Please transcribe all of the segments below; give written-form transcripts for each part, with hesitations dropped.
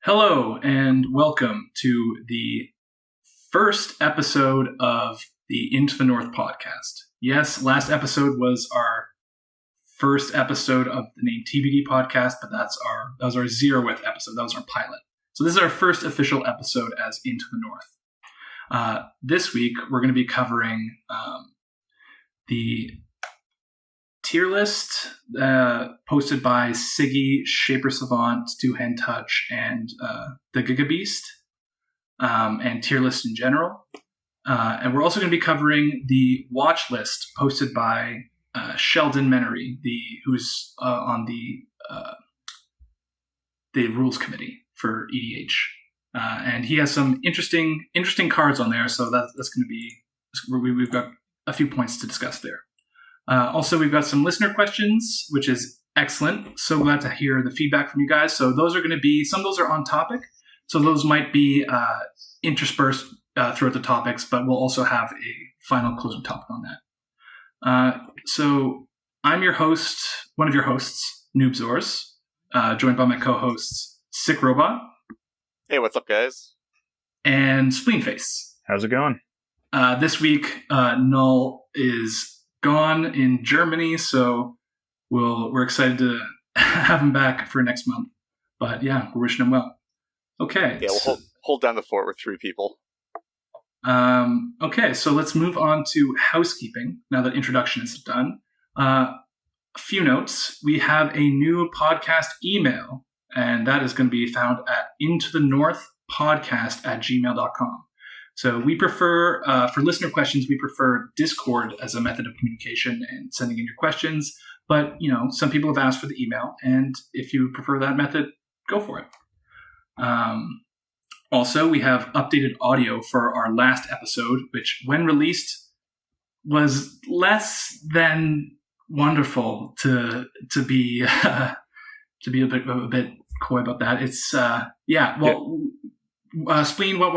Hello and welcome to the first episode of the Into the North podcast. Yes, last episode was our first episode of the name TBD podcast, but that was our 0th episode. That was our pilot. So this is our first official episode as Into the North. This week we're going to be covering the tier list posted by Siggy, ShaperSavant, Do Hand Touch, and the Gigabeast, and tier list in general. And we're also going to be covering the watch list posted by Sheldon Menery, who's on the rules committee for EDH, and he has some interesting cards on there. So that's going to be we've got a few points to discuss there. Also, we've got some listener questions, which is excellent. So glad to hear the feedback from you guys. So those are going to be, some of those are on topic. So those might be interspersed throughout the topics, but we'll also have a final closing topic on that. So I'm your host, one of your hosts, Noobz, joined by my co-hosts, Sick Robot. Hey, what's up, guys? And Spleenface. How's it going? This week, Null is gone in Germany, so we're excited to have him back for next month. But yeah, we're wishing him well. Okay. Yeah, we'll hold down the fort with 3 people. Okay, so let's move on to housekeeping now that introduction is done. A few notes. We have a new podcast email, and that is going to be found at intothenorthpodcast@gmail.com. So we prefer, for listener questions, we prefer Discord as a method of communication and sending in your questions. But, some people have asked for the email, and if you prefer that method, go for it. Also, we have updated audio for our last episode, which, when released, was less than wonderful to be a bit coy about that. It's Spleen, why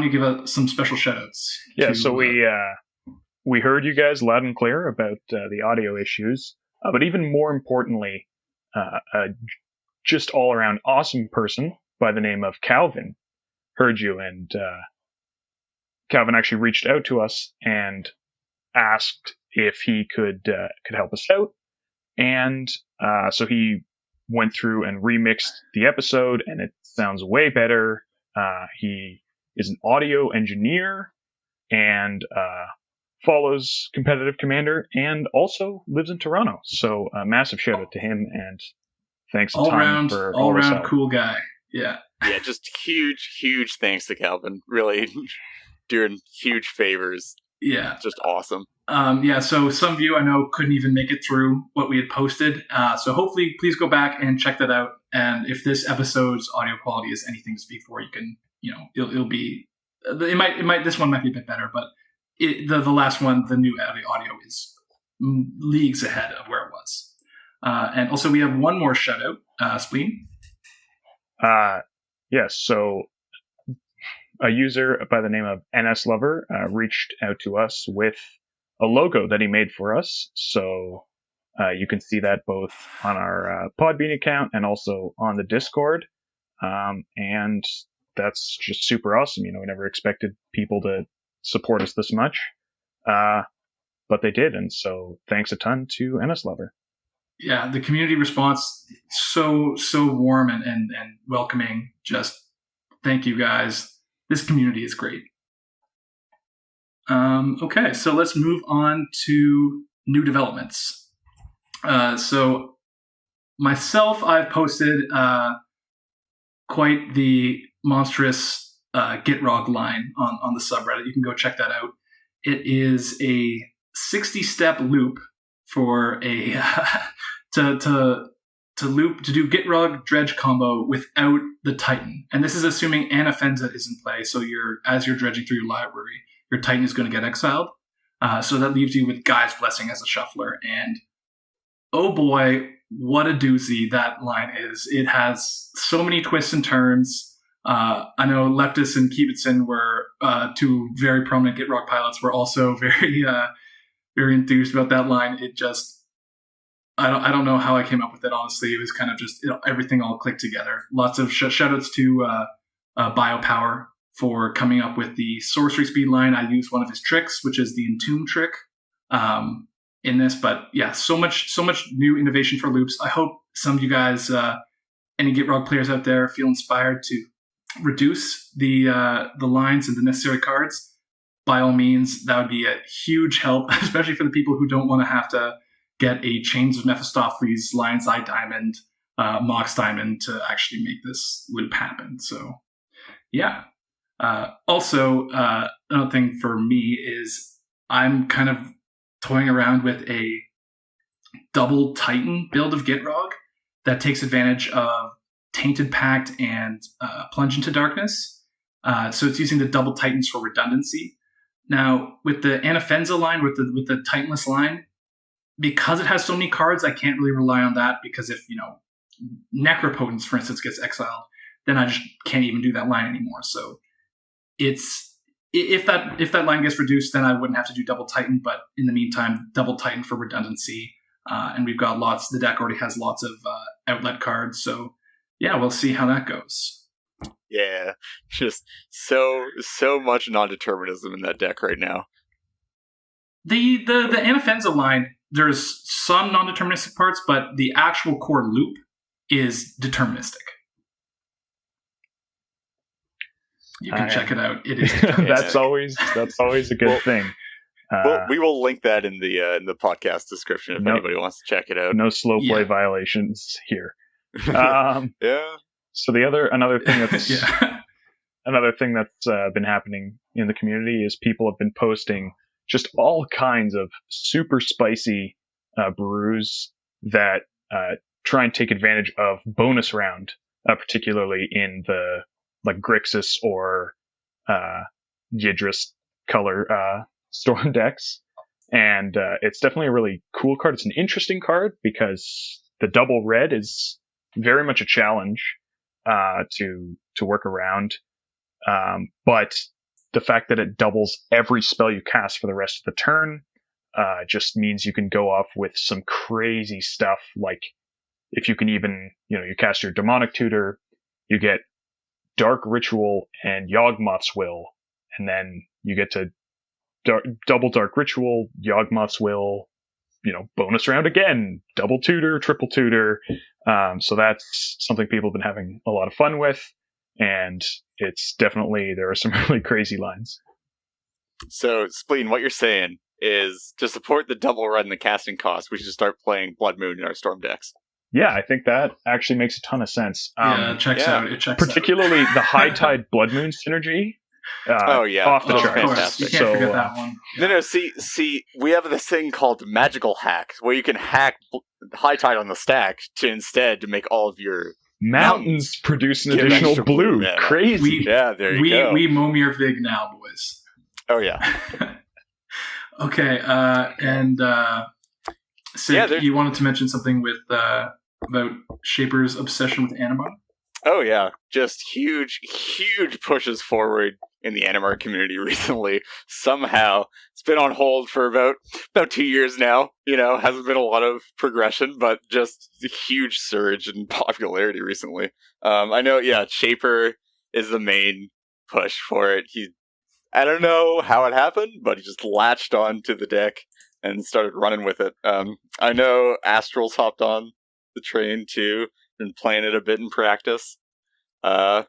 don't you give us some special shout-outs? So we heard you guys loud and clear about the audio issues, but even more importantly, just all-around awesome person by the name of Calvin heard you, and Calvin actually reached out to us and asked if he could help us out, and so he went through and remixed the episode, and it sounds way better. He is an audio engineer and follows Competitive Commander and also lives in Toronto. So a massive shout out to him, and thanks a ton for all around help. Cool guy. Yeah. Yeah, just huge thanks to Calvin. Really doing huge favors. Yeah. Just awesome. So some of you I know couldn't even make it through what we had posted. So hopefully please go back and check that out. And if this episode's audio quality is anything to speak for, you can, it'll be, this one might be a bit better, but the last one, the new audio is leagues ahead of where it was. And also we have one more shout out, Spleen. Yes. So a user by the name of NS Lover reached out to us with a logo that he made for us. So you can see that both on our Podbean account and also on the Discord. And that's just super awesome. We never expected people to support us this much, but they did. And so thanks a ton to NS Lover. Yeah, the community response, so warm and welcoming. Just thank you guys. This community is great. Okay, so let's move on to new developments. So myself, I've posted quite the monstrous Gitrog line on the subreddit. You can go check that out. It is a 60-step loop for a to do Gitrog dredge combo without the Titan. And this is assuming Anafenza is in play. So as you're dredging through your library, your Titan is going to get exiled. So that leaves you with Guy's Blessing as a shuffler. And oh boy, what a doozy that line is. It has so many twists and turns. I know Leptis and Kibitson were 2 very prominent Gitrog pilots, were also very enthused about that line. It just I don't know how I came up with it, honestly. It was kind of just everything all clicked together. Lots of shout-outs to Biopower for coming up with the sorcery speed line. I used one of his tricks, which is the Entomb trick in this. But yeah, so much new innovation for loops. I hope some of you guys, any Gitrog players out there, feel inspired to reduce the lines and the necessary cards. By all means, that would be a huge help, especially for the people who don't want to have to get a Chains of Mephistopheles, Lion's Eye Diamond, Mox Diamond to actually make this loop happen. So, yeah. Also, another thing for me is I'm kind of toying around with a double Titan build of Gitrog that takes advantage of Tainted Pact and Plunge into Darkness. So it's using the double Titans for redundancy. Now, with the Anafenza line, with the Titanless line, because it has so many cards, I can't really rely on that, because if, Necropotence, for instance, gets exiled, then I just can't even do that line anymore. So it's if that line gets reduced, then I wouldn't have to do double Titan, but in the meantime, double Titan for redundancy. And we've got the deck already has lots of outlet cards, so yeah, we'll see how that goes. Yeah, just so much non-determinism in that deck right now. The Anafenza line, there's some non-deterministic parts, but the actual core loop is deterministic. You can check it out. It is deterministic. that's always a good thing. We will link that in the podcast description if anybody wants to check it out. No slow play violations here. Yeah. So another thing that's been happening in the community is people have been posting just all kinds of super spicy brews that try and take advantage of bonus round, particularly in the like Grixis or Yidris color storm decks. And it's definitely a really cool card. It's an interesting card because the double red is very much a challenge to work around. But the fact that it doubles every spell you cast for the rest of the turn just means you can go off with some crazy stuff. Like if you can even, you cast your Demonic Tutor, you get Dark Ritual and Yawgmoth's Will, and then you get to double Dark Ritual, Yawgmoth's Will, bonus round again, double tutor, triple tutor. So that's something people have been having a lot of fun with. And there are some really crazy lines. So, Spleen, what you're saying is to support the double run and the casting cost, we should start playing Blood Moon in our Storm decks. Yeah, I think that actually makes a ton of sense. It checks out. Particularly the High Tide Blood Moon synergy. Off the charts. Fantastic. You can't forget that one. No, see, we have this thing called Magical Hack, where you can hack High Tide on the stack to make all of your mountains produce an additional blue. Crazy. There you go. We Momir Vig now, boys. Oh, yeah. Okay, and Sid, you wanted to mention something with about Shaper's obsession with Animar? Oh, yeah. Just huge pushes forward in the Animar community recently. Somehow, it's been on hold for about 2 years now. Hasn't been a lot of progression, but just a huge surge in popularity recently. I know, Shaper is the main push for it. I don't know how it happened, but he just latched on to the deck and started running with it. I know Astral's hopped on the train too, been playing it a bit in practice. I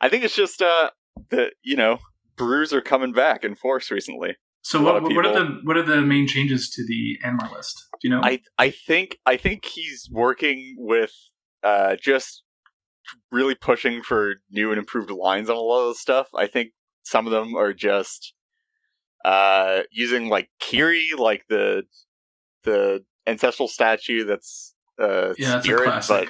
think it's just brews are coming back in force recently. So what are the main changes to the Animar list? Do you know? I think he's working with just really pushing for new and improved lines on a lot of the stuff. I think some of them are just using like Kiri, like the ancestral statue that's that's spirit, a classic.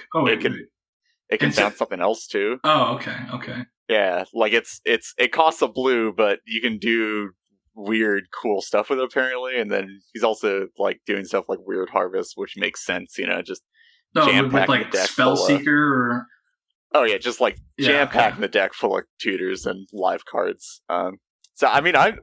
It can sound something else too. Oh, okay. Yeah, like it costs a blue, but you can do weird, cool stuff with it apparently. And then he's also like doing stuff like Weird Harvest, which makes sense, just jam with like Spell Seeker or. Oh yeah, just like jam packing the deck full of tutors and live cards. So I mean, I'm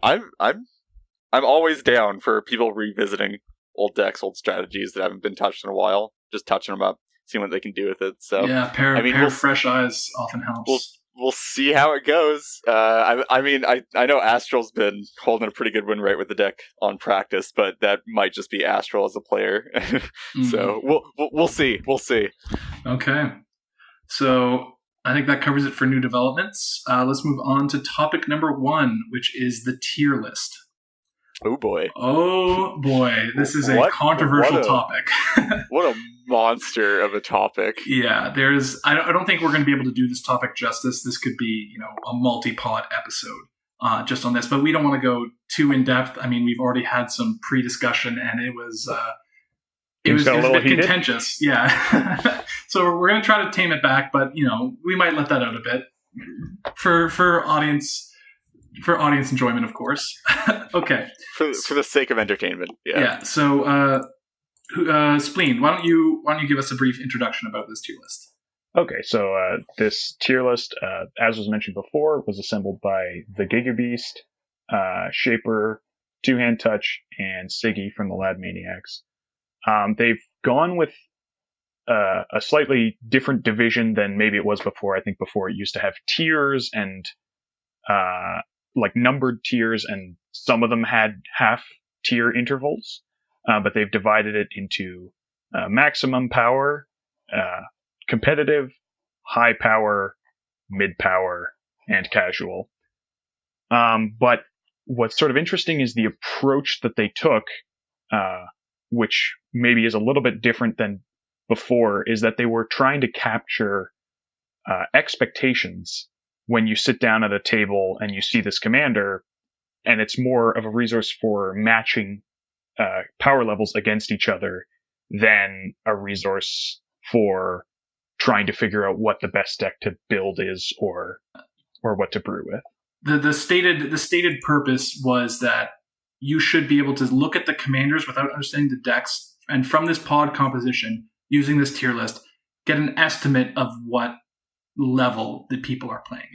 always down for people revisiting old decks, old strategies that haven't been touched in a while. Just touching them up, seeing what they can do with it. So yeah, pair of fresh eyes often helps. We'll see how it goes. I know Astral's been holding a pretty good win rate with the deck on practice, but that might just be Astral as a player. So we'll see. We'll see. Okay, so I think that covers it for new developments. Let's move on to topic number 1, which is the tier list. Oh boy! This is a controversial topic. What a monster of a topic! Yeah, I don't think we're going to be able to do this topic justice. This could be, a multi-pod episode just on this, but we don't want to go too in depth. I mean, we've already had some pre-discussion, and it was a bit contentious. Yeah, so we're going to try to tame it back, but we might let that out a bit for audience. For audience enjoyment, of course. Okay. For the sake of entertainment. Yeah. Yeah. So, Spleen, why don't you give us a brief introduction about this tier list? Okay. So this tier list, as was mentioned before, was assembled by the Gigabeast, Shaper, Two Hand Touch, and Siggy from the Lad Maniacs. They've gone with a slightly different division than maybe it was before. I think before it used to have tiers and like numbered tiers, and some of them had half tier intervals, but they've divided it into maximum power, competitive, high power, mid power, and casual. But what's sort of interesting is the approach that they took, which maybe is a little bit different than before, is that they were trying to capture expectations when you sit down at a table and you see this commander, and it's more of a resource for matching power levels against each other than a resource for trying to figure out what the best deck to build is or what to brew with. The stated purpose was that you should be able to look at the commanders without understanding the decks, and from this pod composition, using this tier list, get an estimate of what level that people are playing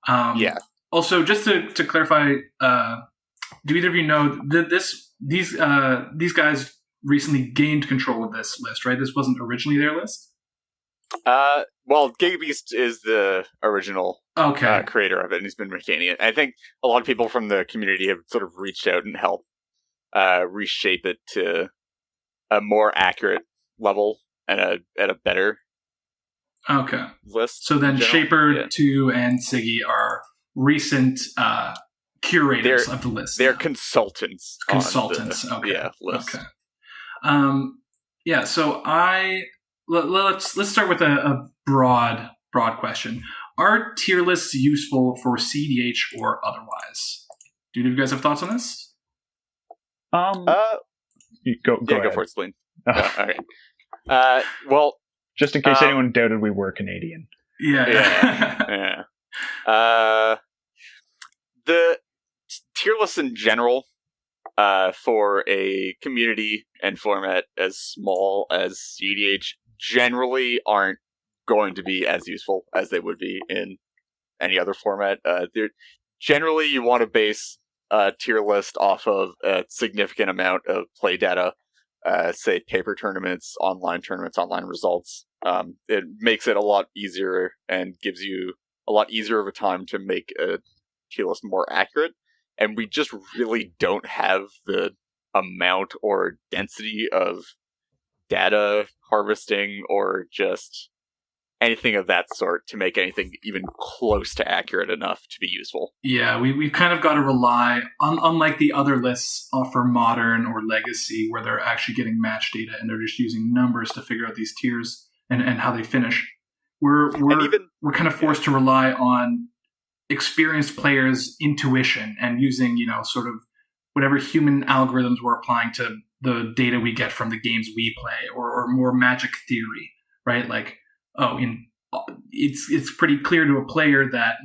at. Yeah. Also, just to clarify, do either of you know that these guys recently gained control of this list, right? This wasn't originally their list. Well, Gigabeast is the original creator of it, and he's been maintaining it. I think a lot of people from the community have sort of reached out and helped reshape it to a more accurate level and at a better list. So then Shaper, 2, and Siggy are recent curators of the list. They're consultants. Consultants. List. Okay. So let's start with a broad question. Are tier lists useful for CDH or otherwise? Do you guys have thoughts on this? Go for it, Spleen. Oh. Okay. Well, just in case anyone doubted we were Canadian. Yeah. The tier lists in general, for a community and format as small as CDH, generally aren't going to be as useful as they would be in any other format. Generally, you want to base a tier list off of a significant amount of play data, say paper tournaments, online results. It makes it a lot easier and gives you a lot easier of a time to make a tier list more accurate. And we just really don't have the amount or density of data harvesting or just anything of that sort to make anything even close to accurate enough to be useful. Yeah, we've kind of got to rely on, unlike the other lists for Modern or Legacy, where they're actually getting match data and they're just using numbers to figure out these tiers and how they finish. We're kind of forced to rely on experienced players' intuition and using, sort of whatever human algorithms we're applying to the data we get from the games we play, or more magic theory, right? Like, it's pretty clear to a player that,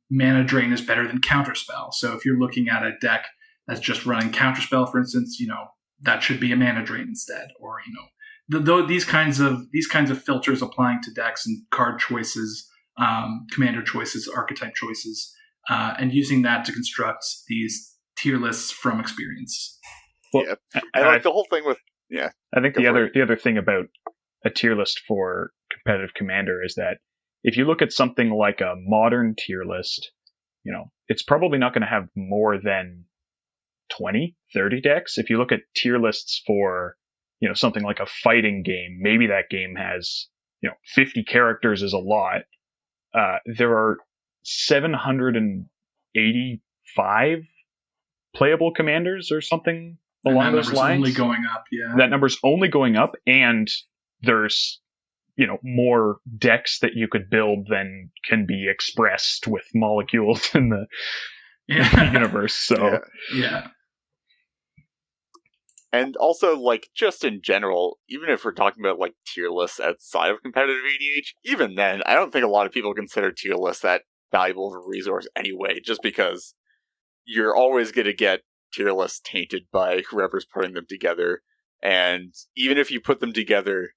mana drain is better than counterspell. So if you're looking at a deck that's just running counterspell, for instance, that should be a mana drain instead, or, these kinds of filters applying to decks and card choices, commander choices, archetype choices, and using that to construct these tier lists from experience. Well, yeah. And like the whole thing with I think the other thing about a tier list for competitive commander is that if you look at something like a modern tier list, it's probably not going to have more than 20, 30 decks. If you look at tier lists for, something like a fighting game, maybe that game has, 50 characters is a lot. There are 785 playable commanders or something along those lines. Only going up, yeah. That number's only going up, and there's more decks that you could build than can be expressed with molecules in the universe. So yeah. And also, like, just in general, even if we're talking about, like, tier lists outside of competitive EDH, even then, I don't think a lot of people consider tier lists that valuable of a resource anyway, just because you're always going to get tier lists tainted by whoever's putting them together. And even if you put them together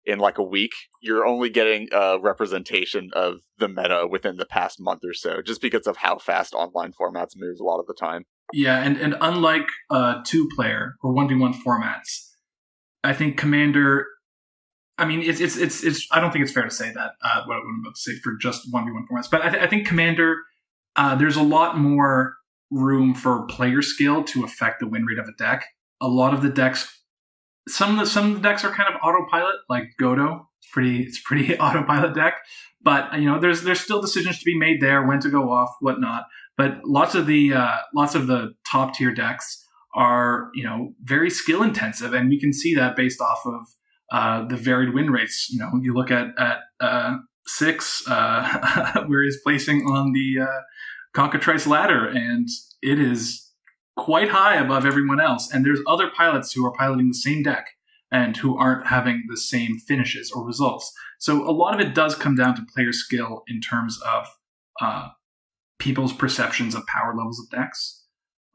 in, like, a week, you're only getting a representation of the meta within the past month or so, just because of how fast online formats move a lot of the time. Yeah, and unlike 2-player or 1v1 formats, I think Commander. I mean, it's. I don't think it's fair to say that what I'm about to say for just 1v1 formats, but I think Commander. There's a lot more room for player skill to affect the win rate of a deck. A lot of the decks, some of the decks are kind of autopilot, like Godo. It's pretty autopilot deck, but there's still decisions to be made there, when to go off, whatnot. But lots of the top tier decks are very skill intensive, and we can see that based off of the varied win rates. You look at Six, where he's placing on the Cockatrice ladder, and it is quite high above everyone else. And there's other pilots who are piloting the same deck and who aren't having the same finishes or results. So a lot of it does come down to player skill in terms of people's perceptions of power levels of decks.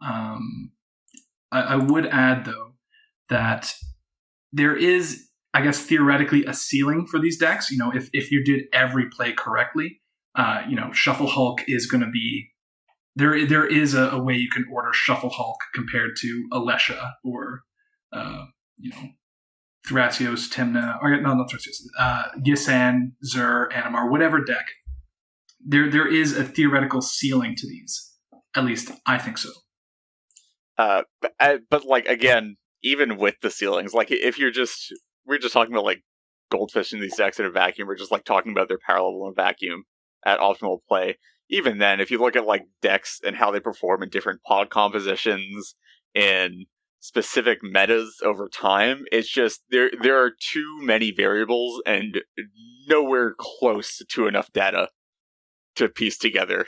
I would add, though, that there is, I guess, theoretically a ceiling for these decks. If you did every play correctly, Shuffle Hulk is going to be... There is a way you can order Shuffle Hulk compared to Alesha or, Thrasios, Timna, or not Thrasios, Yisan, Zur, Animar, whatever deck. There is a theoretical ceiling to these. At least I think so. But like, again, even with the ceilings, like if we're just talking about like Goldfish in these decks in a vacuum, we're just like talking about their power level in a vacuum at optimal play. Even then, if you look at like decks and how they perform in different pod compositions in specific metas over time, it's just there are too many variables and nowhere close to enough data to piece together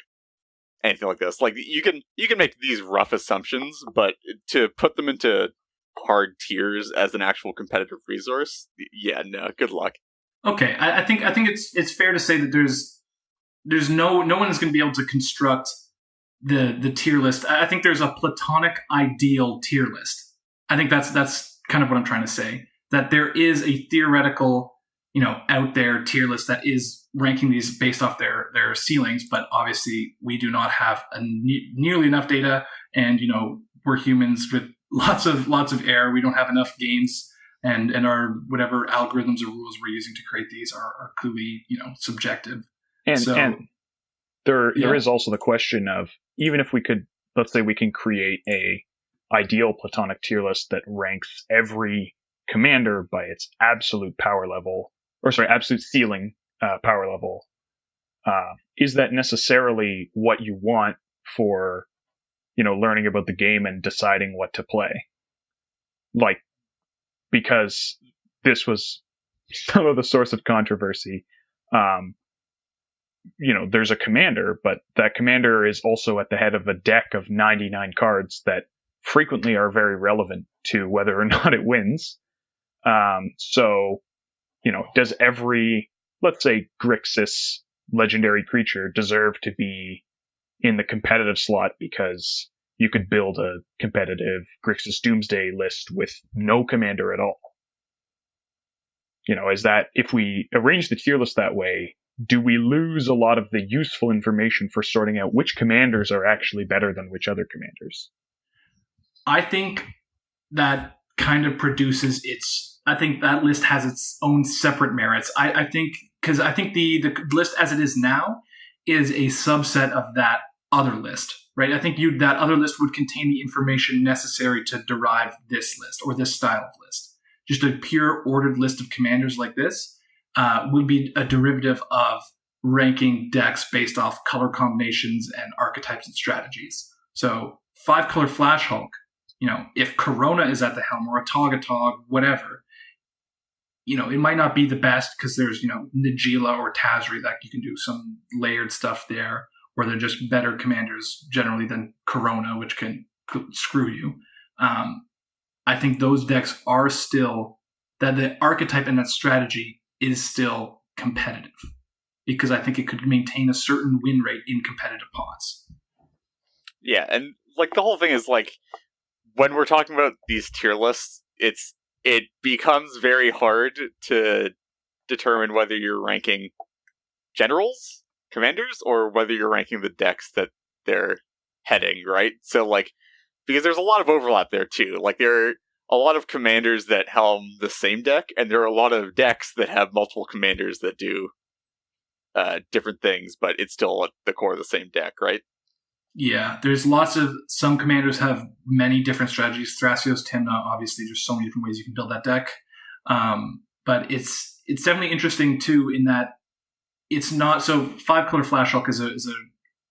anything like this. Like you can make these rough assumptions, but to put them into hard tiers as an actual competitive resource, yeah, no, good luck. Okay, I think it's fair to say that there's no one is going to be able to construct the tier list. I think there's a platonic ideal tier list. I think that's kind of what I'm trying to say. That there is a theoretical, out there tier list that is ranking these based off their ceilings, but obviously we do not have nearly enough data, and we're humans with lots of error. We don't have enough games, and our whatever algorithms or rules we're using to create these are clearly subjective. And there is also the question of, even if we could, let's say we can create a ideal platonic tier list that ranks every commander by its absolute power level, absolute ceiling power level. Is that necessarily what you want for, learning about the game and deciding what to play? Like, because this was some of the source of controversy. There's a commander, but that commander is also at the head of a deck of 99 cards that frequently are very relevant to whether or not it wins. So, does every, let's say, Grixis legendary creature deserve to be in the competitive slot because you could build a competitive Grixis Doomsday list with no commander at all? Is that, if we arrange the tier list that way, do we lose a lot of the useful information for sorting out which commanders are actually better than which other commanders? I think that kind of produces its. I think that list has its own separate merits. I think because I think the list as it is now is a subset of that other list, right? I think that other list would contain the information necessary to derive this list or this style of list. Just a pure ordered list of commanders like this would be a derivative of ranking decks based off color combinations and archetypes and strategies. So 5-color Flash Hulk, if Corona is at the helm or a Togatog, whatever, it might not be the best because there's, Nagila or Tazri that you can do some layered stuff there, or they're just better commanders generally than Corona, which can screw you. I think those decks are still, that the archetype and that strategy is still competitive because I think it could maintain a certain win rate in competitive pods. Yeah, and the whole thing is when we're talking about these tier lists, it becomes very hard to determine whether you're ranking generals, commanders, or whether you're ranking the decks that they're heading, right? So, because there's a lot of overlap there, too. There are a lot of commanders that helm the same deck, and there are a lot of decks that have multiple commanders that do different things, but it's still at the core of the same deck, right? Yeah, there's some commanders have many different strategies. Thrasios, Timna, obviously, there's so many different ways you can build that deck. But it's definitely interesting too in that it's not so 5-color Flash Hulk is a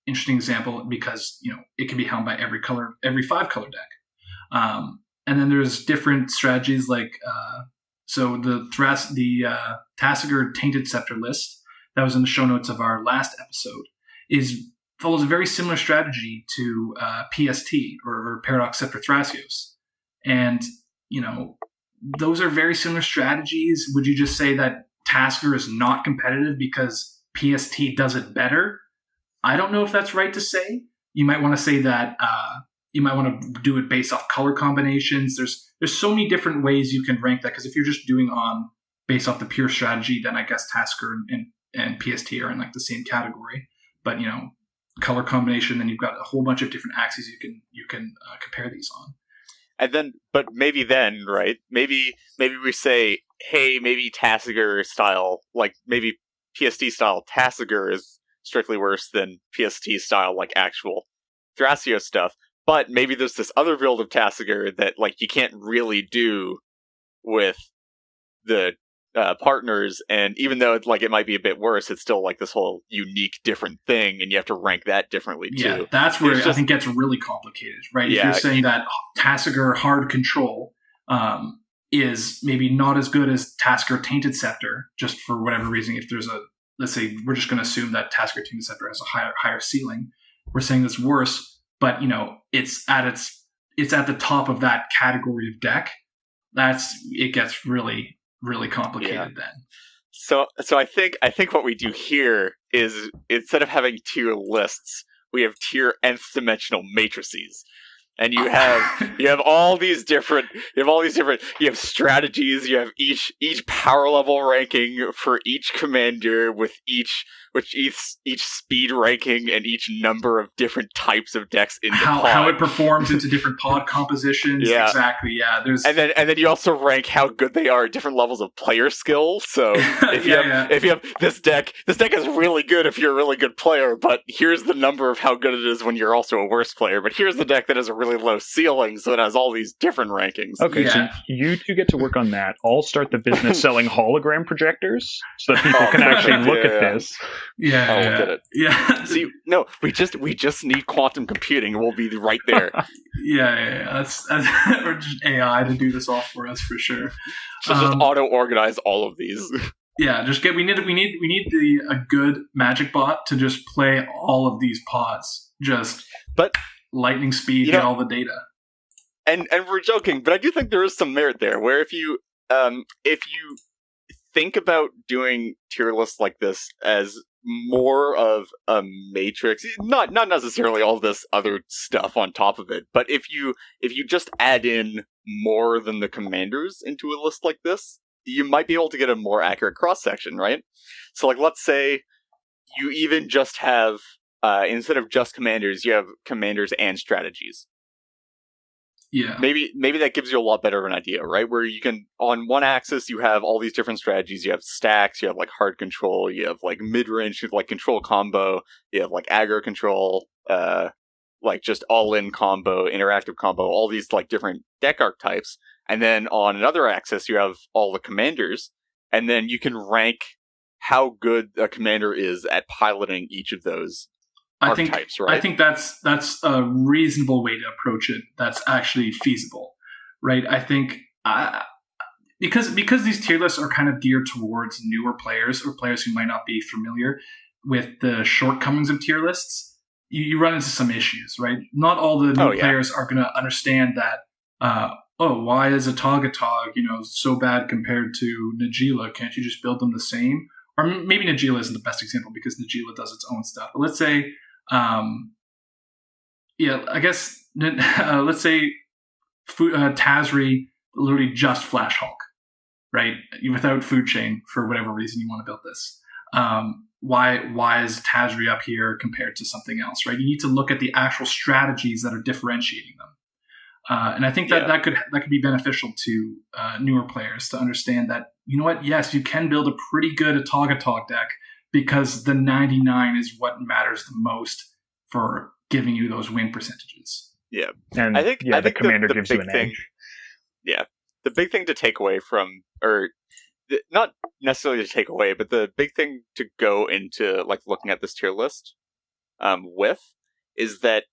interesting example because it can be helmed by every 5-color deck. And then there's different strategies so the Tasigur Tainted Scepter list that was in the show notes of our last episode follows a very similar strategy to PST or Paradox Scepter Thrasios. And, those are very similar strategies. Would you just say that Tasigur is not competitive because PST does it better? I don't know if that's right to say. You might want to say that you might want to do it based off color combinations. There's so many different ways you can rank that because if you're just doing based off the pure strategy, then I guess Tasigur and PST are in the same category. But, color combination, then you've got a whole bunch of different axes you can compare these on. And then, but maybe then, right? Maybe we say, hey, maybe Tasigur style, maybe PST style Tasigur is strictly worse than PST style, actual Thrasios stuff. But maybe there's this other build of Tasigur that, you can't really do with the partners, and even though it might be a bit worse, it's still this whole unique different thing, and you have to rank that differently too. Yeah, that's where I think it gets really complicated, right? Yeah, if you're saying that Tasigur Hard Control is maybe not as good as Tasigur Tainted Scepter, just for whatever reason, if there's let's say we're just going to assume that Tasigur Tainted Scepter has a higher ceiling, we're saying it's worse, but it's at the top of that category of deck. It gets really complicated then. So I think what we do here is instead of having tier lists, we have tier nth dimensional matrices. And you have all these different you have strategies, you have each power level ranking for each commander with each speed ranking and each number of different types of decks in the pod. How it performs into different pod compositions. Yeah. Exactly. Yeah. And then you also rank how good they are at different levels of player skill. So if you have this deck is really good if you're a really good player, but here's the number of how good it is when you're also a worse player. But here's the deck that has a really low ceiling, so it has all these different rankings. Okay, so you two get to work on that. I'll start the business selling hologram projectors so that people can actually look at this. Yeah. See, no, we just need quantum computing, and we'll be right there. Yeah. That's or just AI to do this all for us for sure. Just auto organize all of these. Yeah, we need a good magic bot to just play all of these pods. But lightning speed, get all the data. And we're joking, but I do think there is some merit there. Where if you think about doing tier lists like this as more of a matrix, not necessarily all this other stuff on top of it, but if you just add in more than the commanders into a list like this, you might be able to get a more accurate cross section, right? So let's say you even just have instead of just commanders, you have commanders and strategies. Yeah. maybe that gives you a lot better of an idea, right? Where you can, on one axis, you have all these different strategies. You have stacks, you have like hard control, you have like mid-range, you have like control combo, you have like aggro control, like just all-in combo, interactive combo, all these like different deck archetypes. And then on another axis, you have all the commanders, and then you can rank how good a commander is at piloting each of those archetypes, right? I think that's a reasonable way to approach it. That's actually feasible, right? I think because these tier lists are kind of geared towards newer players or players who might not be familiar with the shortcomings of tier lists, you run into some issues, right? Not all the new players are going to understand that. Why is a Togatog, so bad compared to Najeela? Can't you just build them the same? Or maybe Najeela isn't the best example because Najeela does its own stuff. But let's say, let's say Tazri literally just Flash Hulk, right? Without food chain for whatever reason you want to build this. Why is Tazri up here compared to something else, right? You need to look at the actual strategies that are differentiating them. And I think that could be beneficial to newer players to understand that, you know what, yes, you can build a pretty good Togatog deck because the 99 is what matters the most for giving you those win percentages. Yeah. And I think the commander gives you an edge. Yeah. The big thing to take away from, or not necessarily to take away, but the big thing to go into like looking at this tier list with is that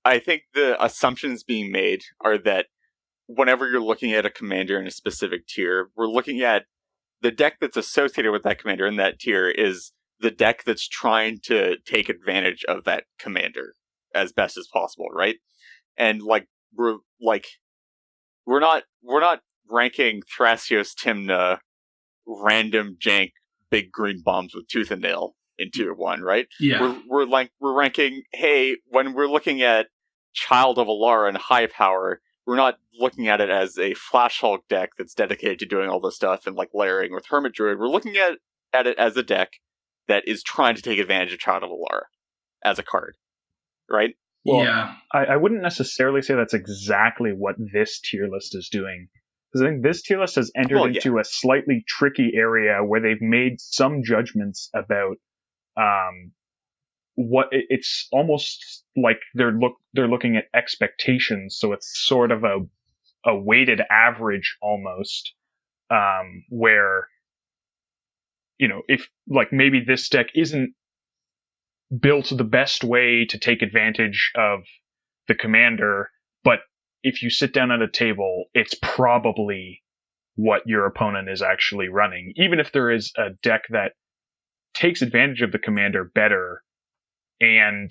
I think the assumptions being made are that whenever you're looking at a commander in a specific tier, we're looking at the deck that's associated with that commander in that tier is the deck that's trying to take advantage of that commander as best as possible, right? And we're not ranking Thrasios Timna random jank big green bombs with tooth and nail in tier 1, right? Yeah. We're ranking, hey, when we're looking at Child of Alara and high power, we're not looking at it as a Flash Hulk deck that's dedicated to doing all this stuff and like layering with Hermit Druid. We're looking at it as a deck that is trying to take advantage of Child of Alara as a card, right? Well, yeah. I wouldn't necessarily say that's exactly what this tier list is doing. Because I think this tier list has entered into a slightly tricky area where they've made some judgments about what it's almost like they're looking at expectations, so it's sort of a weighted average almost, where if like maybe this deck isn't built the best way to take advantage of the commander, but if you sit down at a table, it's probably what your opponent is actually running, even if there is a deck that takes advantage of the commander better and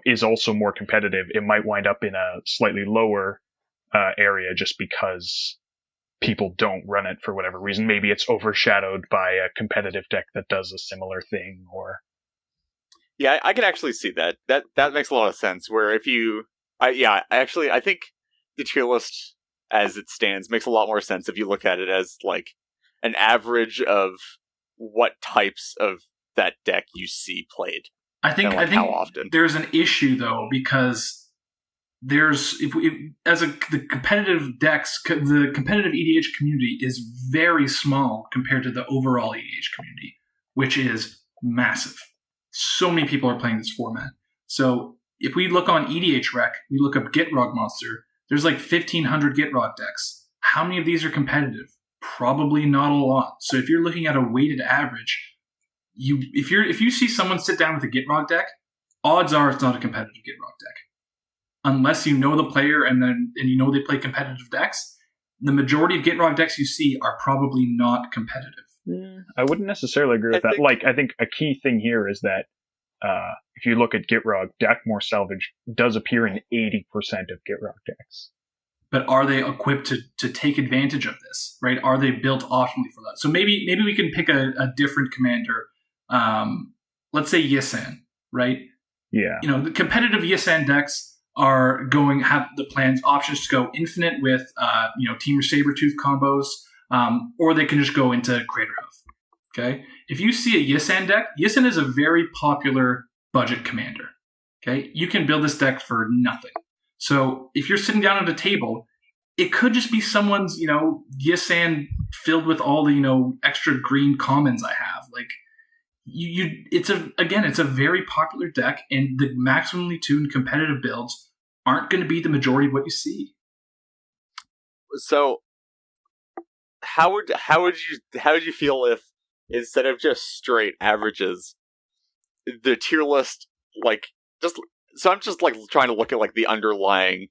is also more competitive. It might wind up in a slightly lower area just because people don't run it for whatever reason. Maybe it's overshadowed by a competitive deck that does a similar thing. Or I can actually see that. That makes a lot of sense. Where I think the tier list as it stands makes a lot more sense if you look at it as like an average of what types of that deck you see played. I think how often. There's an issue though, because the competitive decks, the competitive EDH community is very small compared to the overall EDH community, which is massive. So many people are playing this format. So if we look on EDH Rec, we look up Gitrog Monster, there's like 1,500 Gitrog decks. How many of these are competitive? Probably not a lot. So if you're looking at a weighted average, if you see someone sit down with a Gitrog deck, odds are it's not a competitive Gitrog deck. Unless you know the player and you know they play competitive decks, the majority of Gitrog decks you see are probably not competitive. I wouldn't necessarily agree with that. I think a key thing here is that if you look at Gitrog, Deckmore Salvage does appear in 80% of Gitrog decks. But are they equipped to take advantage of this, right? Are they built optimally for that? So maybe we can pick a different commander. Let's say Yisan, right? Yeah. The competitive Yisan decks have the options to go infinite with Team Sabertooth combos, or they can just go into Craterhoof. Okay, if you see a Yisan deck, Yisan is a very popular budget commander. Okay, you can build this deck for nothing. So if you're sitting down at a table, it could just be someone's, Yisan filled with all the, extra green commons I have. Like, it's a very popular deck, and the maximally tuned competitive builds aren't going to be the majority of what you see. So, how would you feel if instead of just straight averages, the tier list I'm just trying to look at the underlying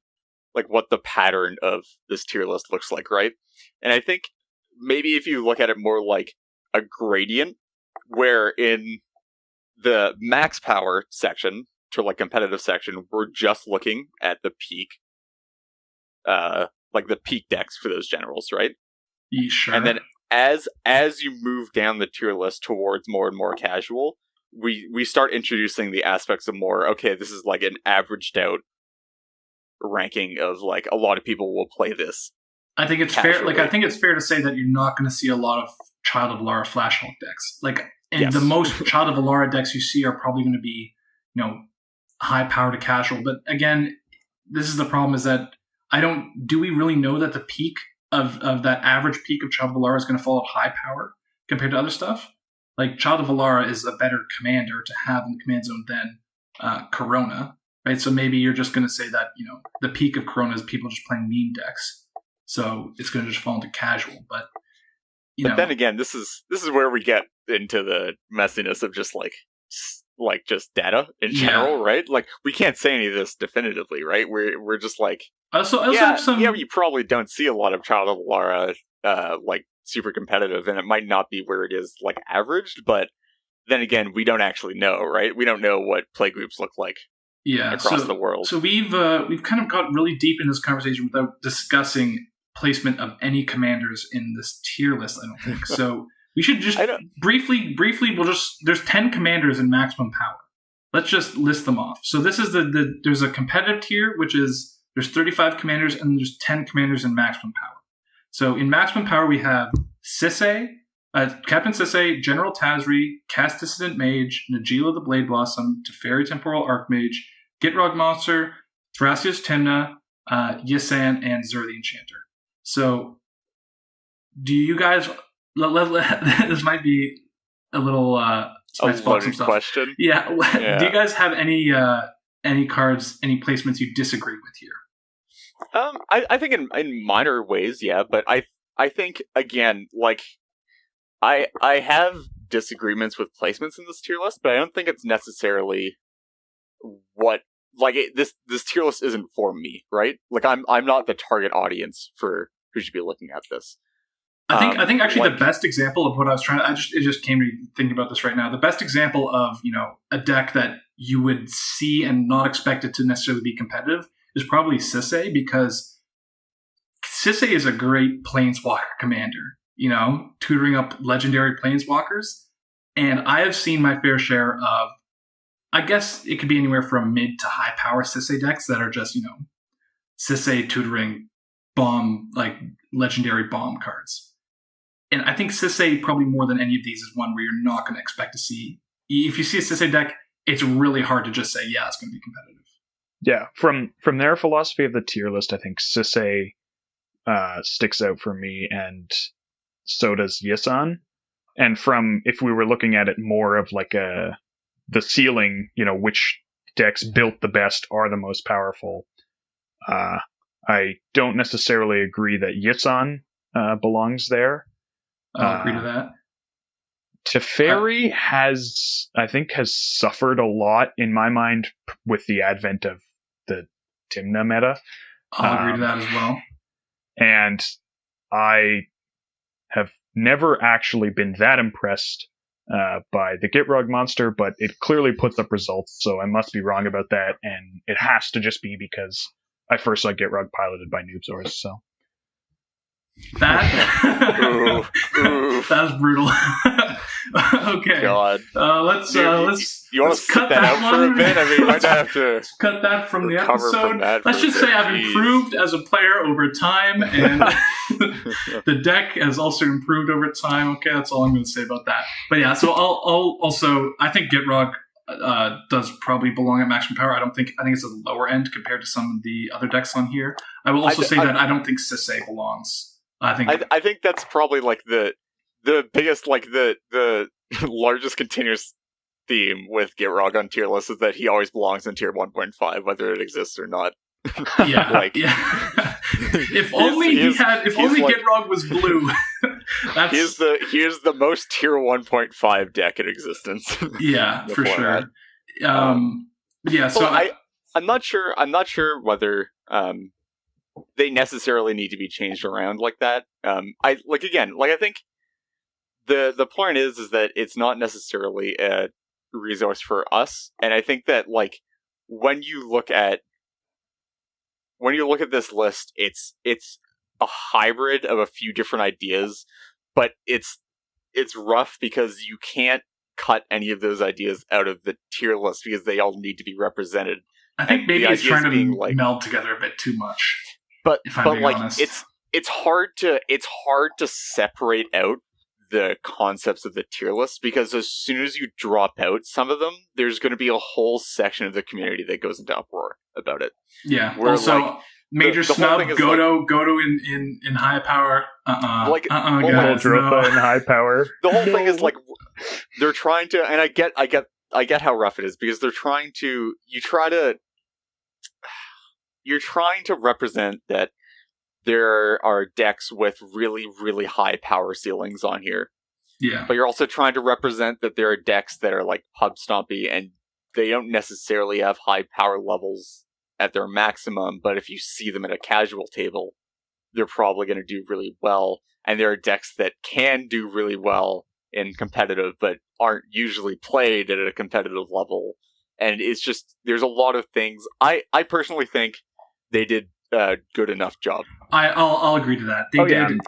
what the pattern of this tier list looks like, right? And I think maybe if you look at it more like a gradient, where in the max power section to competitive section, we're just looking at the peak, the peak decks for those generals, right? Yeah, sure. And then as you move down the tier list towards more and more casual, we start introducing the aspects of more, okay, this is an averaged out ranking of a lot of people will play this. I think it's casually. fair. I think it's fair to say that you're not going to see a lot of Child of Alara Flash Hulk decks. Yes. The most Child of Alara decks you see are probably going to be, high power to casual. But again, this is the problem: is that do we really know that the peak of that average peak of Child of Alara is going to fall at high power compared to other stuff? Child of Alara is a better commander to have in the command zone than Corona, right? So maybe you're just going to say that, the peak of Corona is people just playing meme decks. So it's going to just fall into casual. But, then again, this is where we get into the messiness of just just data in general, right? We can't say any of this definitively, right? We're just you probably don't see a lot of Child of Alara super competitive, and it might not be where it is averaged, but then again, we don't actually know, right? We don't know what play groups look like across the world. So we've kind of got really deep in this conversation without discussing placement of any commanders in this tier list, I don't think. So we should just briefly there's 10 commanders in maximum power. Let's just list them off. So this is there's a competitive tier, which is there's 35 commanders, and there's 10 commanders in maximum power. So in maximum power, we have Sisay, Captain Sisay, General Tazri, Cast Dissident Mage, Najila the Blade Blossom, Teferi Temporal Archmage, Gitrog Monster, Thrasios Timna, Yisan, and Zur the Enchanter. So, do you guys... this might be a little... a loaded question. Yeah. Do you guys have any cards, any placements you disagree with here? I think in minor ways, yeah, but I think again, I have disagreements with placements in this tier list, but I don't think it's necessarily this tier list isn't for me, right? I'm not the target audience for who should be looking at this. I think actually the best example of what I was trying to, it just came to me thinking about this right now. The best example of, a deck that you would see and not expect it to necessarily be competitive is probably Sisay, because Sisay is a great Planeswalker commander, tutoring up legendary Planeswalkers. And I have seen my fair share of, I guess it could be anywhere from mid to high power Sisay decks that are just, Sisay tutoring bomb, legendary bomb cards. And I think Sisay, probably more than any of these, is one where you're not going to expect to see. If you see a Sisay deck, it's really hard to just say, yeah, it's going to be competitive. Yeah, from their philosophy of the tier list, I think Sisay sticks out for me, and so does Yisan. And if we were looking at it more of the ceiling, which decks built the best are the most powerful, I don't necessarily agree that Yisan belongs there. I'll agree to that. Teferi has suffered a lot in my mind with the advent of the Timna meta. I'll agree to that as well. And I have never actually been that impressed by the Gitrog monster, but it clearly puts up results, so I must be wrong about that, and it has to just be because I first saw Gitrog piloted by Noobz, so... That was brutal. Okay. God. Let's you want to cut that out for a bit? I mean, you might have to cut that from the episode. Let's just say I've improved as a player over time, and the deck has also improved over time. Okay, that's all I'm going to say about that. But yeah, so I'll also, I think Gitrog does probably belong at maximum power. I think it's at the lower end compared to some of the other decks on here. I will also say that I don't think Sisay belongs. I think that's probably like the biggest, like the largest continuous theme with Gitrog on tier lists is that he always belongs in tier 1.5, whether it exists or not. Yeah, if only Gitrog was blue. He is the most tier 1.5 deck in existence. Yeah, for sure. So I'm not sure whether they necessarily need to be changed around like that. I think the point is that it's not necessarily a resource for us, and I think that like when you look at this list, it's a hybrid of a few different ideas, but it's rough because you can't cut any of those ideas out of the tier list because they all need to be represented. I think maybe it's trying to meld together a bit too much. But like honest. it's hard to separate out the concepts of the tier list because as soon as you drop out some of them, there's going to be a whole section of the community that goes into uproar about it. Yeah. Also, like, major snub Godo in high power. Guys, Dropa in high power. The whole thing is like they're trying to, and I get how rough it is because they're trying to. You're trying to represent that there are decks with really, really high power ceilings on here. Yeah. But you're also trying to represent that there are decks that are like pub stompy and they don't necessarily have high power levels at their maximum, but if you see them at a casual table, they're probably going to do really well. And there are decks that can do really well in competitive, but aren't usually played at a competitive level. And it's just, there's a lot of things. I personally think they did a good enough job. I'll agree to that. They did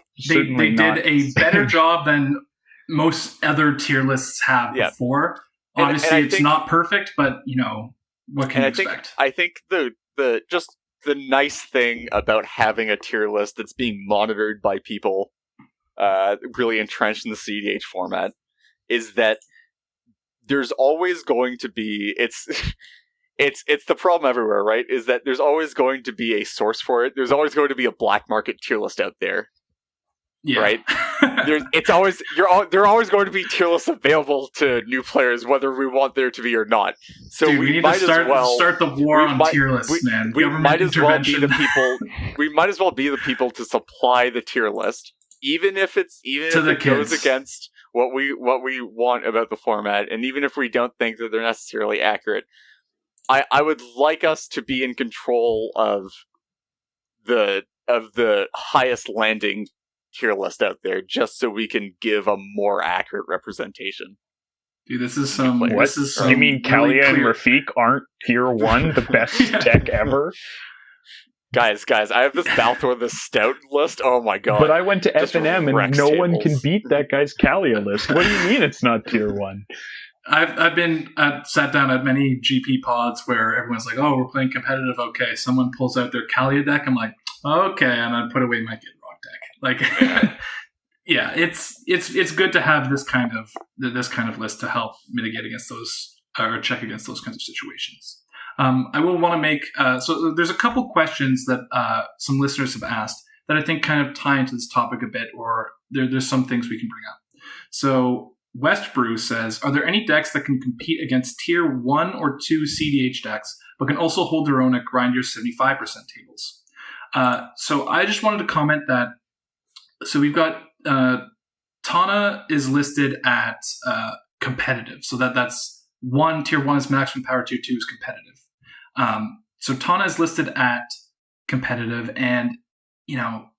a better job than most other tier lists have before. Obviously, it's not perfect, but what can you expect? I think the nice thing about having a tier list that's being monitored by people really entrenched in the CDH format is that there's always going to be it's the problem everywhere, right? Is that there's always going to be a source for it. There's always going to be a black market tier list out there. Yeah. Right? There are always going to be tier lists available to new players, whether we want there to be or not. So we need to start the war on tier lists, man. We might as well be the people. We might as well be the people to supply the tier list, even if it goes against what we want about the format, and even if we don't think that they're necessarily accurate. I would like us to be in control of the highest landing tier list out there, just so we can give a more accurate representation. Dude, this is some. You mean Kalia and Rafiq aren't tier 1, the best deck ever? Guys, I have this Balthor the Stout list. Oh my god! But I went to FNM and no one can beat that guy's Kalia list. What do you mean it's not tier 1? I've been sat down at many GP pods where everyone's like, "Oh, we're playing competitive." Okay, someone pulls out their Kalia deck. I'm like, "Okay," and I put away my Gitrog deck. Like, yeah, it's good to have this kind of list to help mitigate against those or check against those kinds of situations. I will want to make so there's a couple questions that some listeners have asked that I think kind of tie into this topic a bit, or there's some things we can bring up. So Westbrew says, are there any decks that can compete against tier 1 or 2 CDH decks, but can also hold their own at grind your 75% tables? So I just wanted to comment that, so we've got Tana is listed at competitive. So that's tier 1 is maximum power, tier 2 is competitive. So Tana is listed at competitive, and,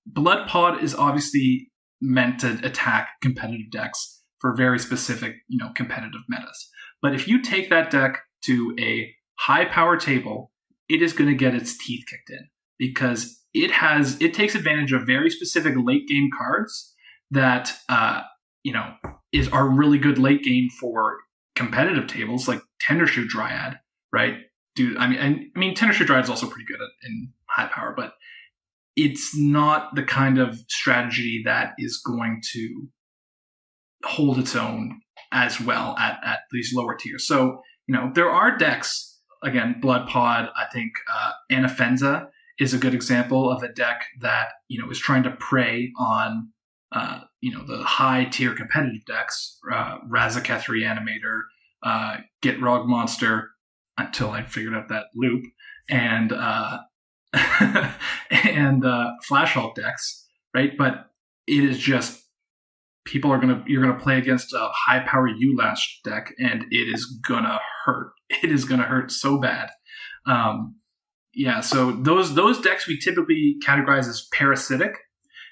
Blood Pod is obviously meant to attack competitive decks for very specific, competitive metas. But if you take that deck to a high power table, it is going to get its teeth kicked in because it takes advantage of very specific late game cards that are really good late game for competitive tables, like Tendershoe Dryad, right? Dude, I mean, Tendershoe Dryad is also pretty good in high power, but it's not the kind of strategy that is going to hold its own as well at these lower tiers. So there are decks, again, Blood Pod, I think Anafenza is a good example of a deck that, is trying to prey on, the high tier competitive decks, Razaketh Reanimator, Gitrog Monster, until I figured out that loop, and and Flash Hulk decks, right? But it is just you're gonna play against a high power ULash deck, and it is gonna hurt. It is gonna hurt so bad. So those decks we typically categorize as parasitic,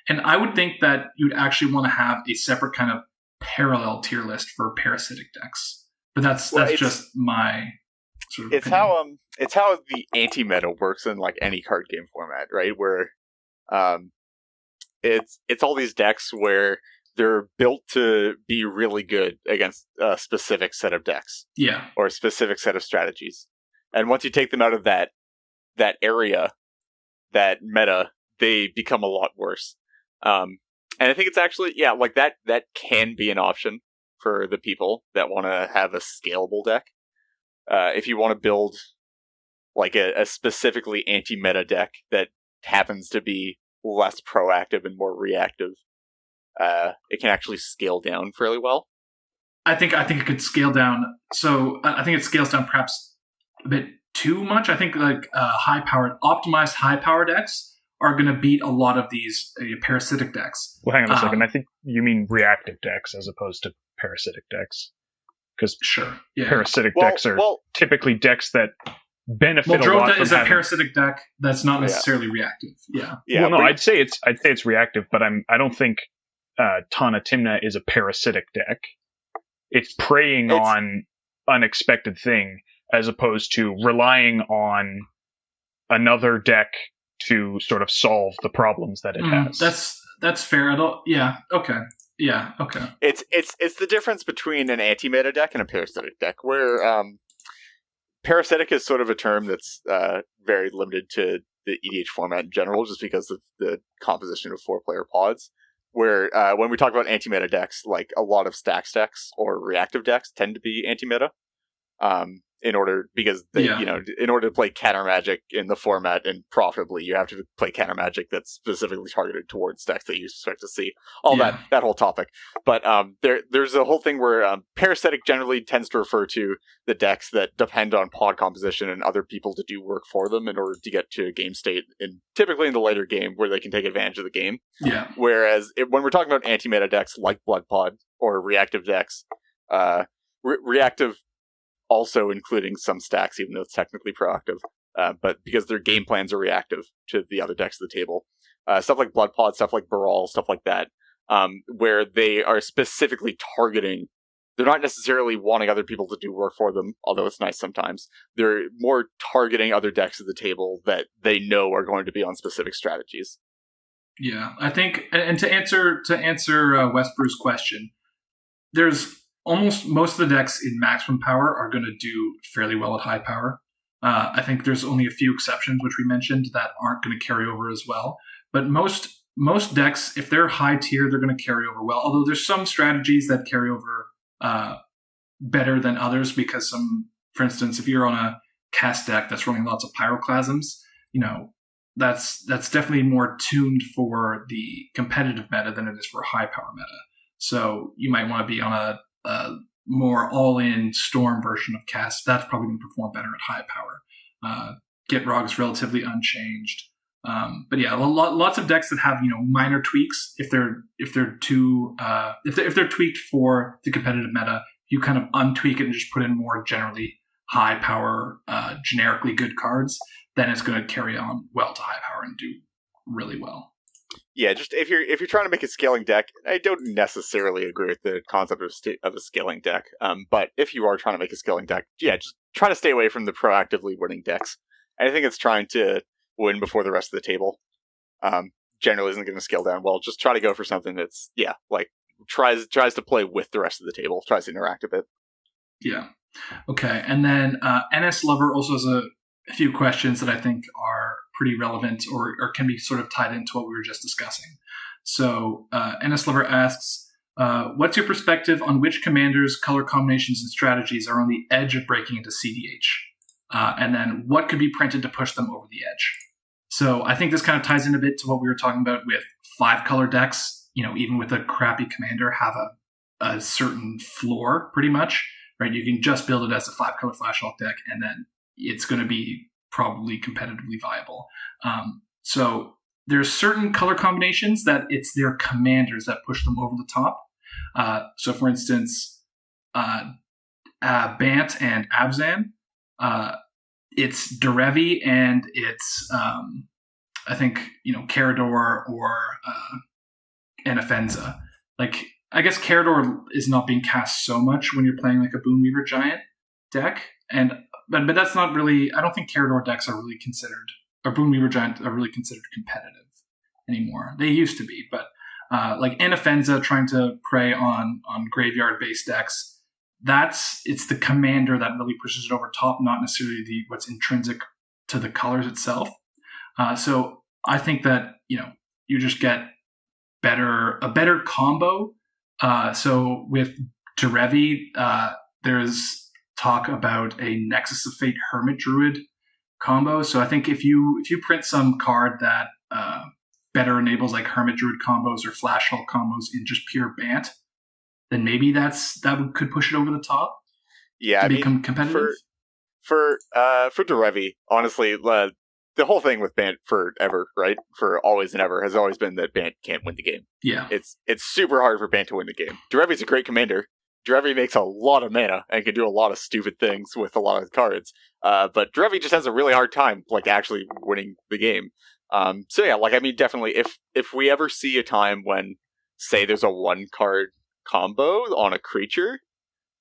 and I would think that you'd actually want to have a separate kind of parallel tier list for parasitic decks. But that's just my sort of opinion. It's how the anti-meta works in like any card game format, right? Where it's all these decks where they're built to be really good against a specific set of decks. Yeah. Or a specific set of strategies. And once you take them out of that area, that meta, they become a lot worse. And I think it's actually, like that can be an option for the people that want to have a scalable deck. If you want to build like a specifically anti-meta deck that happens to be less proactive and more reactive, it can actually scale down fairly well. I think it could scale down. So I think it scales down perhaps a bit too much. I think like optimized high-power decks are going to beat a lot of these parasitic decks. Well, hang on a second. I think you mean reactive decks as opposed to parasitic decks. Because parasitic decks are typically decks that benefit a lot from is a parasitic deck that's not necessarily reactive. Well, no, I'd say it's reactive, but I don't think Timna is a parasitic deck. It's preying on unexpected thing as opposed to relying on another deck to sort of solve the problems that it has. That's fair. Okay. Yeah, okay. It's the difference between an anti-meta deck and a parasitic deck, where parasitic is sort of a term that's very limited to the EDH format in general, just because of the composition of 4-player pods. Where when we talk about anti-meta decks, like a lot of stacks decks or reactive decks tend to be anti-meta. In order to play counter magic in the format and profitably, you have to play counter magic that's specifically targeted towards decks that you expect to see. That whole topic. But there's a whole thing where parasitic generally tends to refer to the decks that depend on pod composition and other people to do work for them in order to get to a game state, and typically in the later game where they can take advantage of the game. Yeah. Whereas when we're talking about anti-meta decks like Blood Pod or reactive decks, reactive also including some stacks, even though it's technically proactive, but because their game plans are reactive to the other decks of the table. Stuff like Blood Pod, stuff like Baral, stuff like that, where they are specifically targeting. They're not necessarily wanting other people to do work for them, although it's nice sometimes. They're more targeting other decks of the table that they know are going to be on specific strategies. Yeah, I think, and to answer Westbrew's question, there's almost most of the decks in maximum power are going to do fairly well at high power. I think there's only a few exceptions, which we mentioned, that aren't going to carry over as well. But most decks, if they're high tier, they're going to carry over well. Although there's some strategies that carry over better than others, because for instance, if you're on a cast deck that's running lots of pyroclasms, that's definitely more tuned for the competitive meta than it is for high power meta. So you might want to be on a more all-in storm version of cast. That's probably going to perform better at high power. Gitrog is relatively unchanged, but yeah, lots of decks that have minor tweaks. If they're tweaked for the competitive meta, you kind of untweak it and just put in more generally high power, generically good cards. Then it's going to carry on well to high power and do really well. Yeah, just if you're trying to make a scaling deck, I don't necessarily agree with the concept of a scaling deck. But if you are trying to make a scaling deck, just try to stay away from the proactively winning decks. Anything that's trying to win before the rest of the table generally isn't going to scale down well. Just try to go for something that's tries to play with the rest of the table, tries to interact a bit. Yeah. Okay, and then NS Lover also has a few questions that I think are pretty relevant or can be sort of tied into what we were just discussing. So NS Lover asks, What's your perspective on which commanders, color combinations, and strategies are on the edge of breaking into CDH? And then what could be printed to push them over the edge? So I think this kind of ties in a bit to what we were talking about with 5-color decks. Even with a crappy commander, have a certain floor pretty much, right? You can just build it as a 5-color Flash Hulk deck, and then it's going to be probably competitively viable. So there's certain color combinations that it's their commanders that push them over the top. So for instance, Bant and Abzan, it's Derevi and it's I think Carador or Anafenza. Like, I guess Carador is not being cast so much when you're playing like a Boomweaver Giant deck, but that's not really. I don't think Carador decks are really considered, or Boomweaver Giant are really considered competitive anymore. They used to be, but like Anafenza trying to prey on graveyard based decks, it's the commander that really pushes it over top, not necessarily what's intrinsic to the colors itself. So I think that you just get a better combo. So with Derevi, there's talk about a Nexus of Fate Hermit Druid combo. So I think if you print some card that better enables like Hermit Druid combos or Flash Hulk combos in just pure Bant, then maybe that could push it over the top. Yeah, to become competitive. For Derevi, honestly, the whole thing with Bant forever, right? For always and ever, has always been that Bant can't win the game. Yeah. It's super hard for Bant to win the game. Derevi's a great commander. Derevi makes a lot of mana and can do a lot of stupid things with a lot of cards. But Derevi just has a really hard time, like, actually winning the game. So yeah, definitely, if we ever see a time when, say, there's a 1-card combo on a creature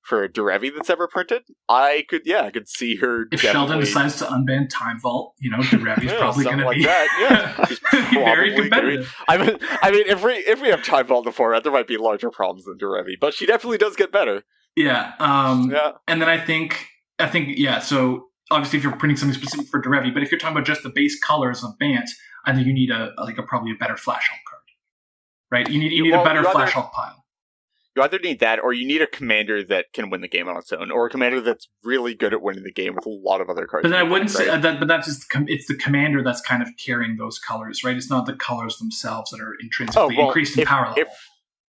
for a Derevi that's ever printed, I could see her. If Sheldon decides to unban Time Vault, Derevi's probably going to be very competitive. I mean, if we have Time Vault in the format, there might be larger problems than Derevi, but she definitely does get better. Yeah. And then I think, so obviously if you're printing something specific for Derevi, but if you're talking about just the base colors of Bant, I think you need probably a better Flash Hulk card, right? You need a better Flash Hulk pile. You either need that, or you need a commander that can win the game on its own, or a commander that's really good at winning the game with a lot of other cards. But then I wouldn't say that. But that's just it's the commander that's kind of carrying those colors, right? It's not the colors themselves that are intrinsically increased in power level.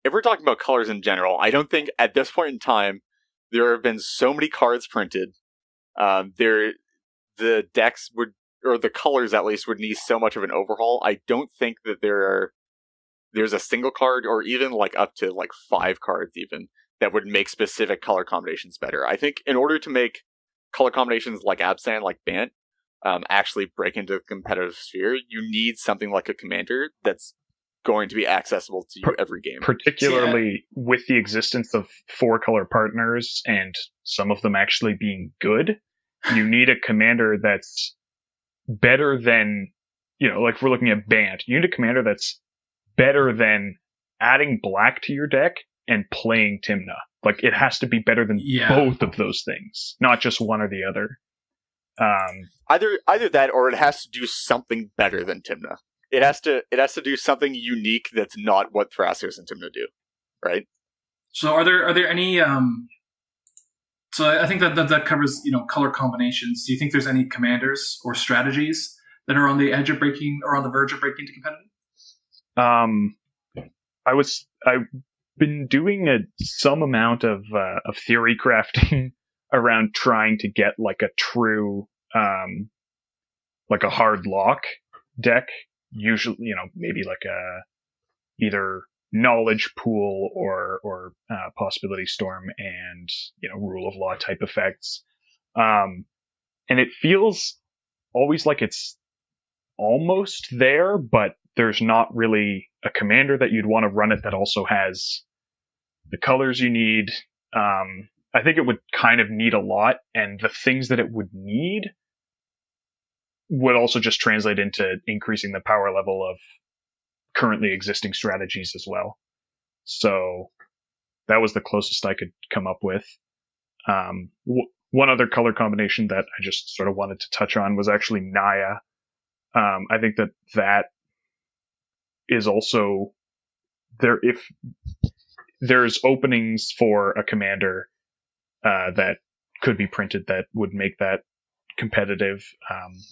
If we're talking about colors in general, I don't think at this point in time there have been so many cards printed. The decks would, or the colors at least, would need so much of an overhaul. I don't think that there's a single card, or even up to 5 cards even, that would make specific color combinations better. I think in order to make color combinations like Abzan, like Bant, actually break into the competitive sphere, you need something like a commander that's going to be accessible to you every game. Particularly with the existence of 4-color partners, and some of them actually being good, you need a commander that's better than, if we're looking at Bant, you need a commander that's better than adding black to your deck and playing Timna. It has to be better than both of those things, not just one or the other. Either that, or it has to do something better than Timna. It has to do something unique that's not what Thrasios and Timna do, right? So are there any? So I think that covers color combinations. Do you think there's any commanders or strategies that are on the edge of breaking or on the verge of breaking to competitive? I've been doing some amount of theory crafting around trying to get a true, a hard lock deck. Usually, maybe either knowledge pool or possibility storm and, rule of law type effects. And it feels always like it's almost there, but there's not really a commander that you'd want to run it that also has the colors you need. I think it would kind of need a lot, and the things that it would need would also just translate into increasing the power level of currently existing strategies as well. So that was the closest I could come up with. One other color combination that I just sort of wanted to touch on was actually Naya. I think that is also there. If there's openings for a commander that could be printed that would make that competitive.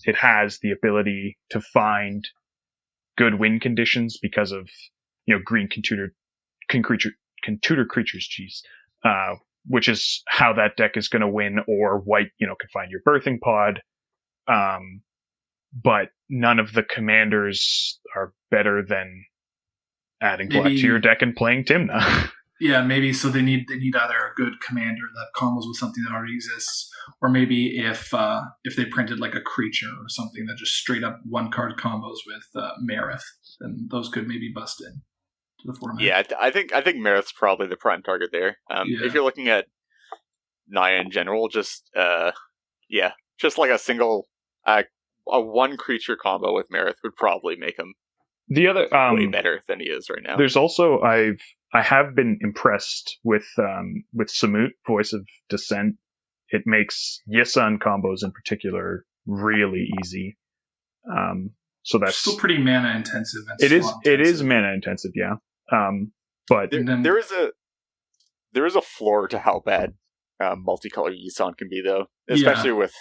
It has the ability to find good win conditions because of green can tutor creatures, which is how that deck is going to win, or white can find your birthing pod. But none of the commanders are better than adding black to your deck and playing Timna. Yeah, maybe so they need either a good commander that combos with something that already exists, or maybe if they printed like a creature or something that just straight up one card combos with Marith, then those could maybe bust in to the format. Yeah, I think Marith's probably the prime target there. If you're looking at Naya in general, just like a single a one creature combo with Marith would probably make him the other way better than he is right now. There's also I have been impressed with Samut, Voice of Dissent. It makes Yisan combos in particular really easy. So that's still pretty mana intensive. It is mana intensive, yeah. But there is a floor to how bad multicolored Yisan can be, though, especially with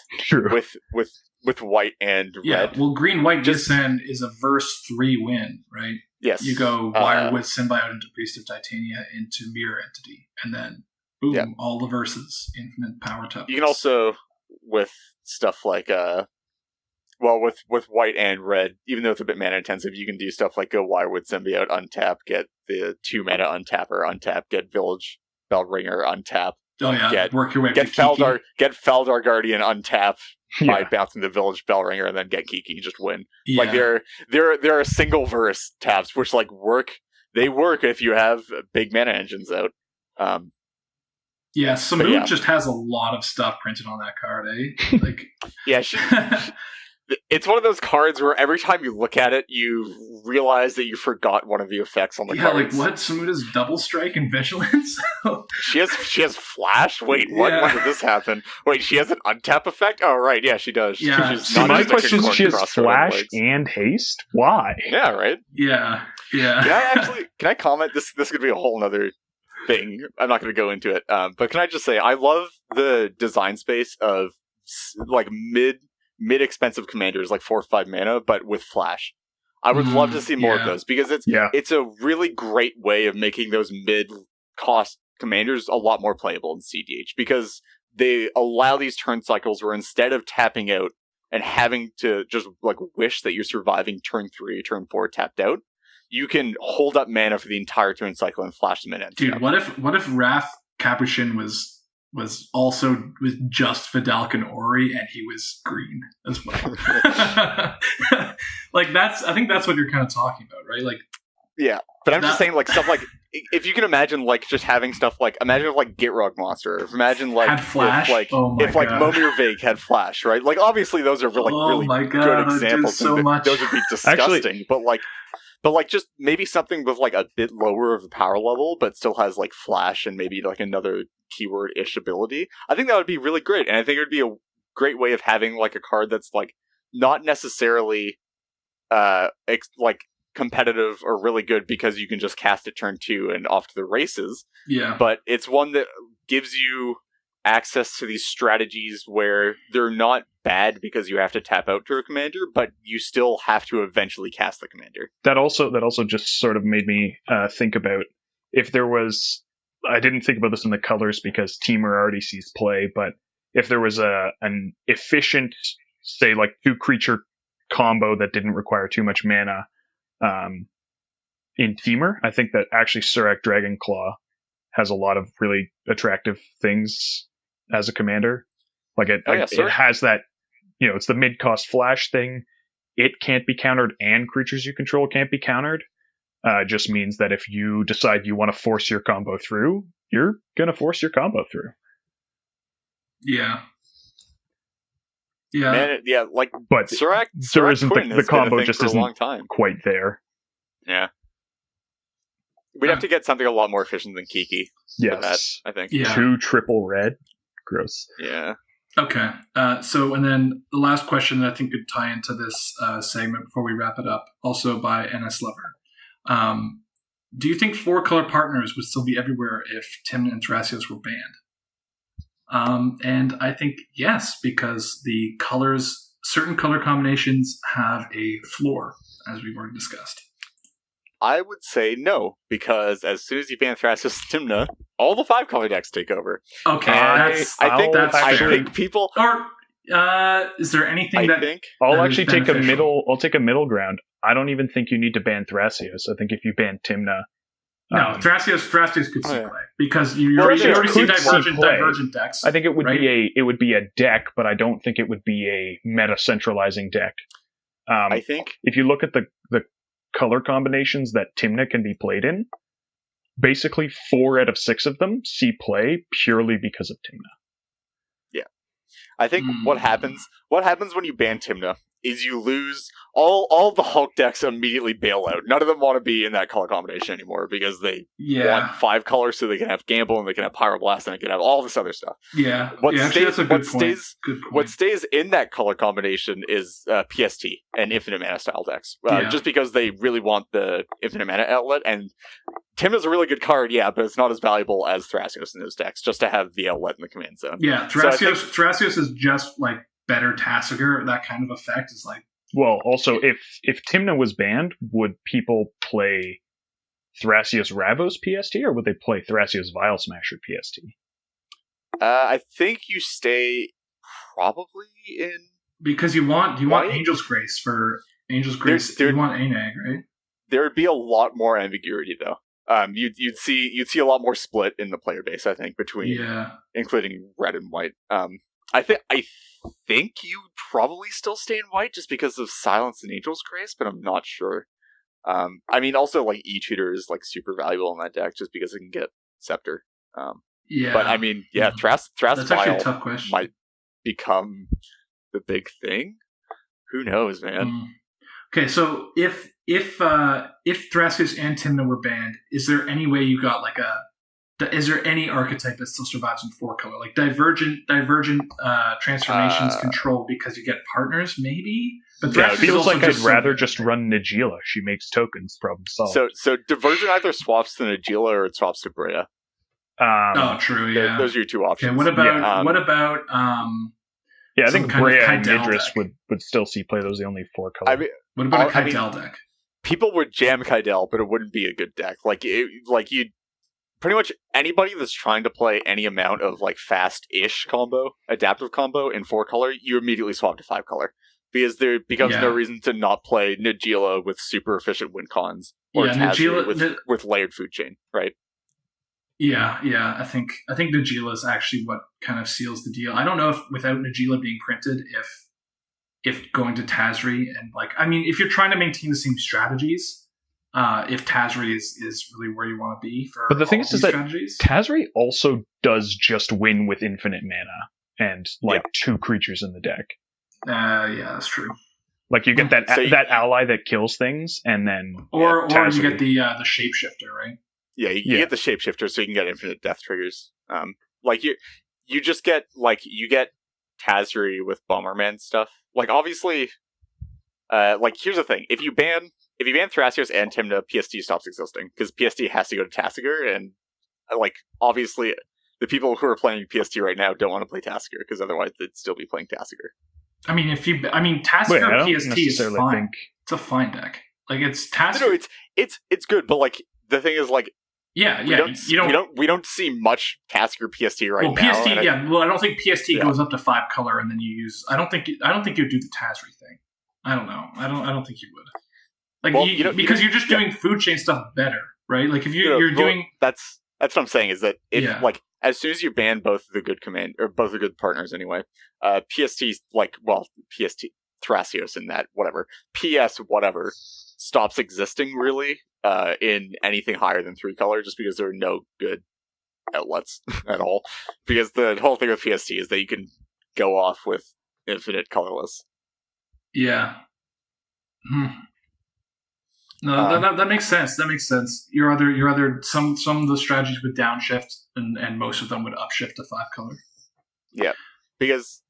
white and red. Yeah, well, green-white Yisan is a verse 3 win, right? Yes. You go Wirewood Symbiote into Priest of Titania into Mirror Entity, and then boom, all the verses, infinite power tokens. You can also, with stuff like with white and red, even though it's a bit mana intensive, you can do stuff like go Wirewood Symbiote, untap, get the 2 mana untap, get Village Bellringer, untap. Oh yeah, work your way get up to Kiki. Get Feldar Guardian, untap by bouncing the Village Bellringer, and then get Kiki, just win. Yeah. Like there are single verse taps which like work. They work if you have big mana engines out. Samut just has a lot of stuff printed on that card, eh? Like, it's one of those cards where every time you look at it, you realize that you forgot one of the effects on the card. Yeah, like what? Samut has double strike and vigilance. She has flash. Wait, what? When did this happen? Wait, she has an untap effect. Oh, right, yeah, she does. Yeah. My question is, she has flash and haste. Why? Yeah, right. Yeah. Can I comment? This could be a whole nother thing. I'm not going to go into it. But can I just say, I love the design space of like mid-expensive commanders, like 4 or 5 mana, but with flash. I would love to see more of those, because it's a really great way of making those mid-cost commanders a lot more playable in CDH, because they allow these turn cycles where instead of tapping out and having to just like wish that you're surviving turn 3, turn 4 tapped out, you can hold up mana for the entire turn cycle and flash them in. Dude, what if Wrath Capuchin was just Vidalcan Ori and he was green as well? Like I think that's what you're kind of talking about, right? Like, yeah, but I'm just saying, like, stuff like, if you can imagine, like, just having stuff like, imagine if, like, Gitrog Monster, imagine, like, had flash? if Momir Vague had flash, right? Like, obviously those are really good examples. So much. Those would be disgusting. Actually, but just maybe something with, like, a bit lower of the power level, but still has, like, flash and maybe, like, another keyword-ish ability. I think that would be really great, and I think it would be a great way of having, like, a card that's, like, not necessarily, like, competitive or really good because you can just cast it turn 2 and off to the races. Yeah. But it's one that gives you access to these strategies where they're not bad because you have to tap out to a commander, but you still have to eventually cast the commander. That also just sort of made me think about if there was, I didn't think about this in the colors because Teamer already sees play, but if there was an efficient, say, like 2 creature combo that didn't require too much mana in Teamer, I think that actually Surak Dragonclaw has a lot of really attractive things as a commander. Like it has that, it's the mid-cost flash thing. It can't be countered, and creatures you control can't be countered. Just means that if you decide you want to force your combo through, you're gonna force your combo through. Yeah. Man, but Surak there isn't Twin the combo just for a isn't long time. Quite there. Yeah. We'd have to get something a lot more efficient than Kiki. Yes. For that, I think. Yeah. 2 triple red. Gross. Yeah. Okay. So, and then the last question that I think could tie into this segment before we wrap it up, also by NS Lover. do you think 4-color partners would still be everywhere if Timna and Thrasios were banned? And I think yes, because certain color combinations have a floor, as we've already discussed. I would say no, because as soon as you ban Thrasios and Timna, all the 5-color decks take over. Okay, I think people. Or is there anything I'll actually take a middle. I'll take a middle ground. I don't even think you need to ban Thrasios. I think if you ban Timna. No, Thrasios could see play because you already see divergent decks. I think it would be a deck, but I don't think it would be a meta centralizing deck. I think if you look at the color combinations that Timna can be played in, basically 4 out of 6 of them see play purely because of Timna. Yeah, I think what happens when you ban Timna is you lose all the Hulk decks immediately bail out. None of them want to be in that color combination anymore because they want 5 colors so they can have Gamble and they can have Pyroblast and they can have all this other stuff. Yeah, that's a good point. What stays in that color combination is PST and Infinite Mana style decks. Just because they really want the Infinite Mana outlet. And Timna's a really good card, but it's not as valuable as Thrasios in those decks, just to have the outlet in the command zone. Yeah, Thrasios is just like better Tasigur. That kind of effect is like. Well, also, if Timna was banned, would people play Thrasios Ravos PST or would they play Thrasios Vile Smasher PST? I think you stay probably in because you want Angel's Grace for Angel's Grace. You want Anag, right? There would be a lot more ambiguity though. You'd see a lot more split in the player base. I think between including red and white. I think you probably still stay in white just because of Silence and Angel's Grace, but I'm not sure. I mean, also like E-Tutor is like super valuable in that deck just because it can get Scepter. But I mean, Thras Vile might become the big thing. Who knows, man? Okay, so if Thrasios and Timna were banned, is there any way you got like is there any archetype that still survives in 4-color? Like divergent transformations control because you get partners, maybe? But it feels like I'd rather just run Najeela. She makes tokens, problem solved. So divergent either swaps to Najeela or it swaps to Brea. True, yeah. Those are your two options. Okay, what about I think Brea and Idris would still see play. Those are the only 4-color. I mean, what about a Kydel deck? People would jam Kydel, but it wouldn't be a good deck. You'd pretty much anybody that's trying to play any amount of like fast-ish combo, adaptive combo in 4-color, you immediately swap to 5-color. Because there becomes no reason to not play Najeela with super efficient win cons or Najeela with layered food chain, right? Yeah. I think Najeela is actually what kind of seals the deal. I don't know if without Najeela being printed, if going to Tazri and if you're trying to maintain the same strategies, if Tazri is really where you want to be for. But the thing is that Tazri also does just win with infinite mana and 2 creatures in the deck. That's true. Like you get that ally that kills things, and then or you get the shapeshifter, right? Yeah, you get the shapeshifter, so you can get infinite death triggers. You just get you get Tazri with Bomberman stuff. Obviously, here's the thing: if you ban Thrasios and Timna, PST stops existing because PST has to go to Tasigur, and obviously the people who are playing PST right now don't want to play Tasigur because otherwise they'd still be playing Tasigur. I mean, Tasigur PST is fine. It's a fine deck. It's Tasigur. No, it's good, but the thing is we don't see much Tasigur PST right now. PST, I don't think PST goes up to 5-color and then you use. I don't think you'd do the Tazri thing. I don't know. I don't think you would. Because you're just doing food chain stuff better, right? If you're doing. That's what I'm saying is that if as soon as you ban both the good command or both the good partners anyway, PST's PST Thrasios and that whatever PS whatever stops existing really in anything higher than 3-color just because there are no good outlets at all. Because the whole thing with PST is that you can go off with infinite colorless. Yeah. No, that makes sense. That makes sense. Your other some of the strategies would downshift and most of them would upshift to 5-color. Yeah, because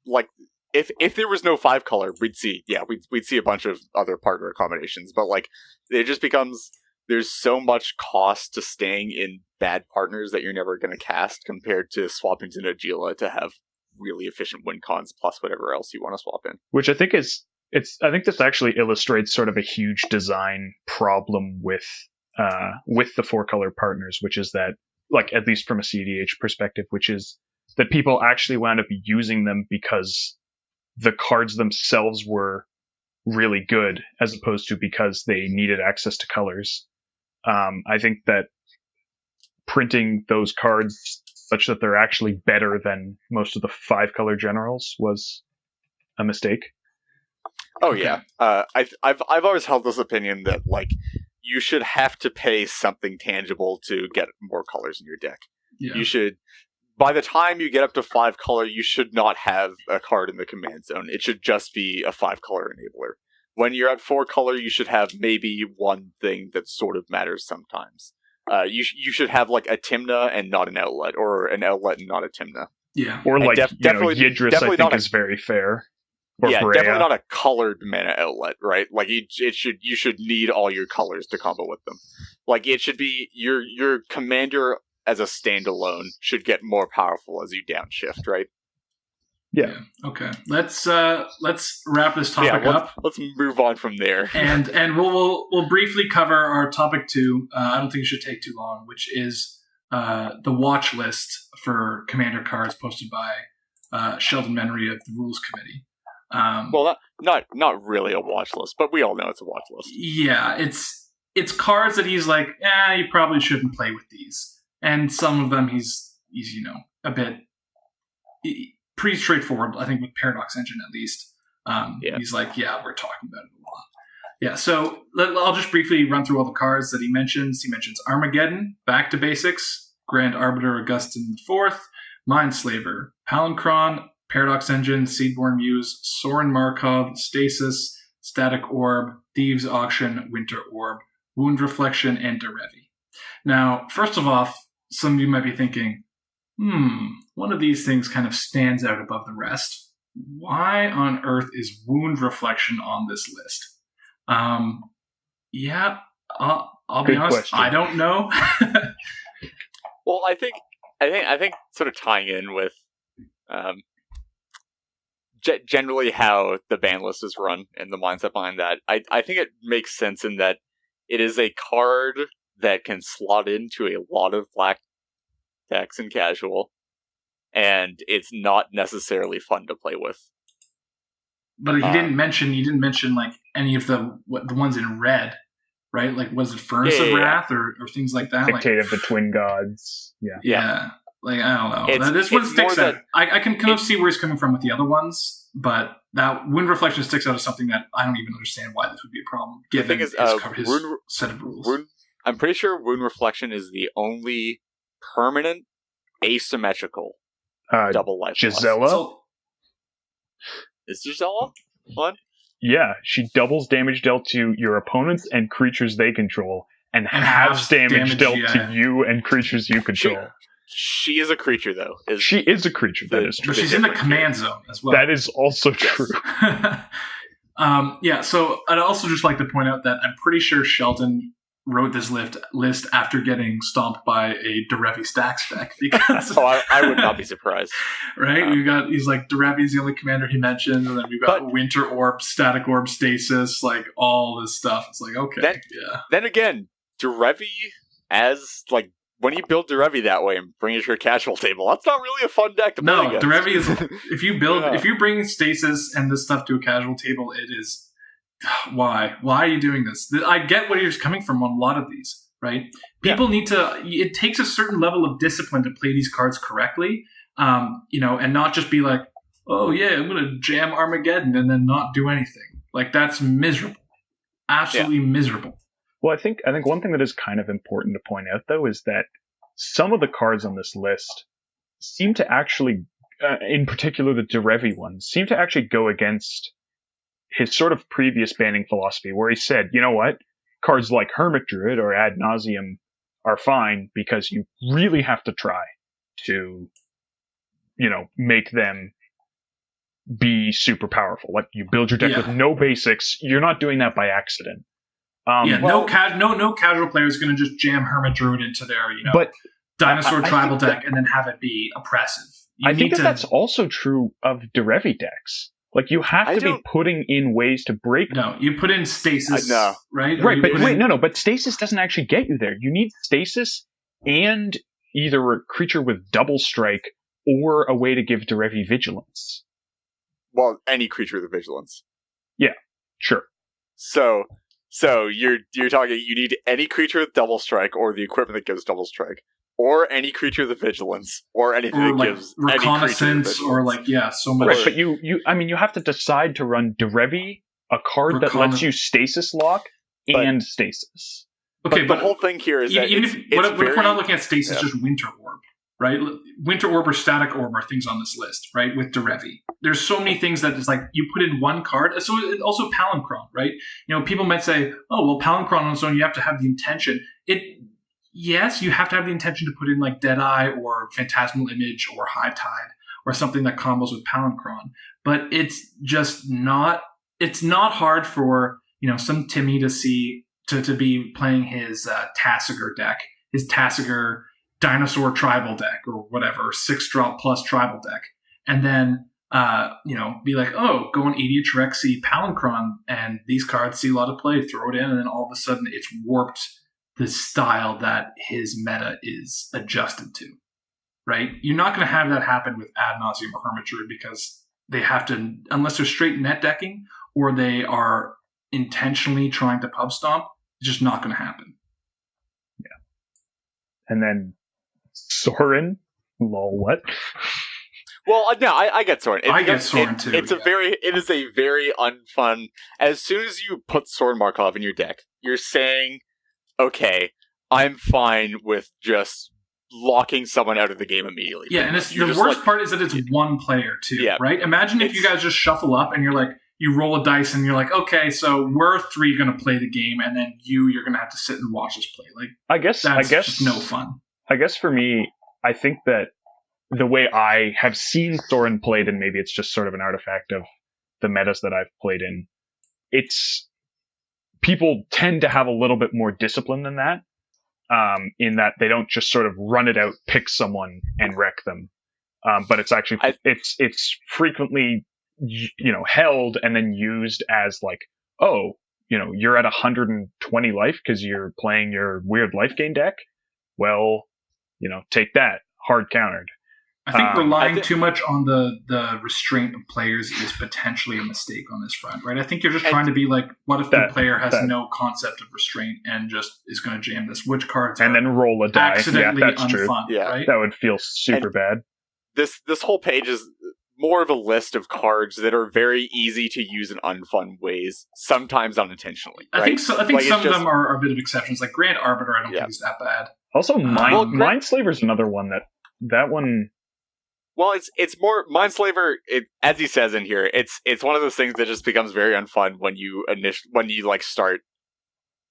if there was no 5-color, we'd see a bunch of other partner combinations. But it just becomes there's so much cost to staying in bad partners that you're never going to cast compared to swapping to Najila to have really efficient win cons plus whatever else you want to swap in. Which I think I think this actually illustrates sort of a huge design problem with the 4-color partners, which is that, like, at least from a CDH perspective, which is that people actually wound up using them because the cards themselves were really good, as opposed to because they needed access to colors. I think that printing those cards such that they're actually better than most of the 5-color generals was a mistake. Oh yeah, I've always held this opinion that, like, you should have to pay something tangible to get more colors in your deck. Yeah. You should, by the time you get up to 5-color, you should not have a card in the command zone. It should just be a 5-color enabler. When you're at 4-color, you should have maybe one thing that sort of matters sometimes. You should have, like, a Timna and not an outlet, or an outlet and not a Timna. Yeah. Or, like, definitely Yidris, I think, is very fair. Or yeah, Freya. definitely not a colored mana outlet, right? Like, you should need all your colors to combo with them. Like, it should be your commander as a standalone should get more powerful as you downshift, right? Yeah. Okay. Let's wrap this topic up. Let's move on from there. And we'll briefly cover our topic 2. I don't think it should take too long, which is the watch list for commander cards posted by Sheldon Menery of the Rules Committee. Well, not really a watch list, but we all know it's a watch list. Yeah, it's cards that he's like, you probably shouldn't play with these, and some of them he's a bit pretty straightforward. I think with Paradox Engine at least, he's like, we're talking about it a lot. Yeah, so I'll just briefly run through all the cards that he mentions. He mentions Armageddon, Back to Basics, Grand Arbiter Augustin IV, Mindslaver, Palinchron, Paradox Engine, Seedborn Muse, Soren Markov, Stasis, Static Orb, Thieves Auction, Winter Orb, Wound Reflection, and Derevi. Now, first of all, some of you might be thinking, one of these things kind of stands out above the rest. Why on earth is Wound Reflection on this list? I'll be honest, question. I don't know. Well, I think sort of tying in with generally how the ban list is run and the mindset behind that, I think it makes sense in that it is a card that can slot into a lot of black decks in casual, and it's not necessarily fun to play with. But he didn't mention like any of the ones in red, right? Like, was it Furnace of Wrath or things like that? Dictate of the Twin Gods. Yeah. Like, I don't know. This one sticks out. I can kind of see where he's coming from with the other ones, but that Wind Reflection sticks out as something that I don't even understand why this would be a problem, given his set of rules. I'm pretty sure Wound Reflection is the only permanent asymmetrical double life. Gisela? Is Gisela one? Yeah, she doubles damage dealt to your opponents and creatures they control, and halves damage dealt to you and creatures you control. She is a creature, though. She is a creature, that is true. But she's in the command zone as well. That is also true. So I'd also just like to point out that I'm pretty sure Sheldon wrote this list after getting stomped by a Derevi Stacks deck. Because I would not be surprised. Right? He's like, Derevi's the only commander he mentioned, and then we've got Winter Orb, Static Orb, Stasis, like all this stuff. It's like, okay, Then again, Derevi as, like, when you build Derevi that way and bring it to your casual table, that's not really a fun deck to play against. Derevi is, if you bring Stasis and this stuff to a casual table, it is, why are you doing this? I get where you're coming from on a lot of these, right? People need to, it takes a certain level of discipline to play these cards correctly, and not just be like, oh yeah, I'm going to jam Armageddon and then not do anything. Like, that's miserable. Absolutely miserable. Well, I think one thing that is kind of important to point out, though, is that some of the cards on this list seem to actually, in particular the Derevi ones, seem to actually go against his sort of previous banning philosophy, where he said, you know what, cards like Hermit Druid or Ad Nauseam are fine because you really have to try to, make them be super powerful. Like, you build your deck with no basics, you're not doing that by accident. No casual player is going to just jam Hermit Druid into their dinosaur tribal deck and then have it be oppressive. I think that's also true of Derevi decks. Like, you have to be putting in ways to break. No, you put in stasis, right? Right, but stasis doesn't actually get you there. You need stasis and either a creature with double strike or a way to give Derevi vigilance. Well, any creature with vigilance. Yeah, sure. So you're talking, you need any creature with double strike or the equipment that gives double strike, or any creature with vigilance, or anything that gives reconnaissance, or so much. Right, but you have to decide to run Derevi, a card that lets you stasis lock and stasis. Okay, but the whole thing here is that what if we're not looking at stasis, just Winter Orb, right? Winter Orb or Static Orb are things on this list, right? With Derevi, there's so many things that is like you put in one card. So also Palancron, right? People might say, oh well, Palancron on its own, you have to have the intention. Yes, you have to have the intention to put in like Deadeye or Phantasmal Image or High Tide or something that combos with Palancron. But it's just not. It's not hard for some Timmy to be playing his Tasigur deck, his Tasigur Dinosaur Tribal deck or whatever 6-drop plus Tribal deck, and then be like, oh, go on EDH Rexy Palancron, and these cards see a lot of play. Throw it in, and then all of a sudden it's warped the style that his meta is adjusted to, right? You're not going to have that happen with Ad Nauseam or Hermit Druid because they have to, unless they're straight net decking or they are intentionally trying to pub stomp, it's just not going to happen. Yeah. And then Sorin, lol, what? Well, no, I get Sorin. I get Sorin too. It is a very unfun. As soon as you put Sorin Markov in your deck, you're saying, okay, I'm fine with just locking someone out of the game immediately. Yeah, and the worst part is that it's one player too, right? Imagine if you guys just shuffle up and you're like, you roll a dice and you're like, okay, so we're 3 going to play the game, and then you're going to have to sit and watch us play. Like, I guess just no fun. I guess for me, I think that the way I have seen Sorin played, and maybe it's just sort of an artifact of the metas that I've played in, people tend to have a little bit more discipline than that, in that they don't just sort of run it out, pick someone, and wreck them. But it's actually, it's frequently, held and then used as like, oh, you're at 120 life because you're playing your weird life gain deck. Well, take that, hard countered. I think relying too much on the restraint of players is potentially a mistake on this front, right? I think you're just trying to be like, what if the player has no concept of restraint and just is going to jam this? Which cards and then roll a die? Accidentally that's unfun, true. Yeah, right? That would feel super bad. This whole page is more of a list of cards that are very easy to use in unfun ways, sometimes unintentionally. Right? I think some of them are a bit of exceptions. Like Grand Arbiter, I don't think is that bad. Also, Mindslaver is another one that one. Well, it's more Mindslaver. As he says in here, it's one of those things that just becomes very unfun when you start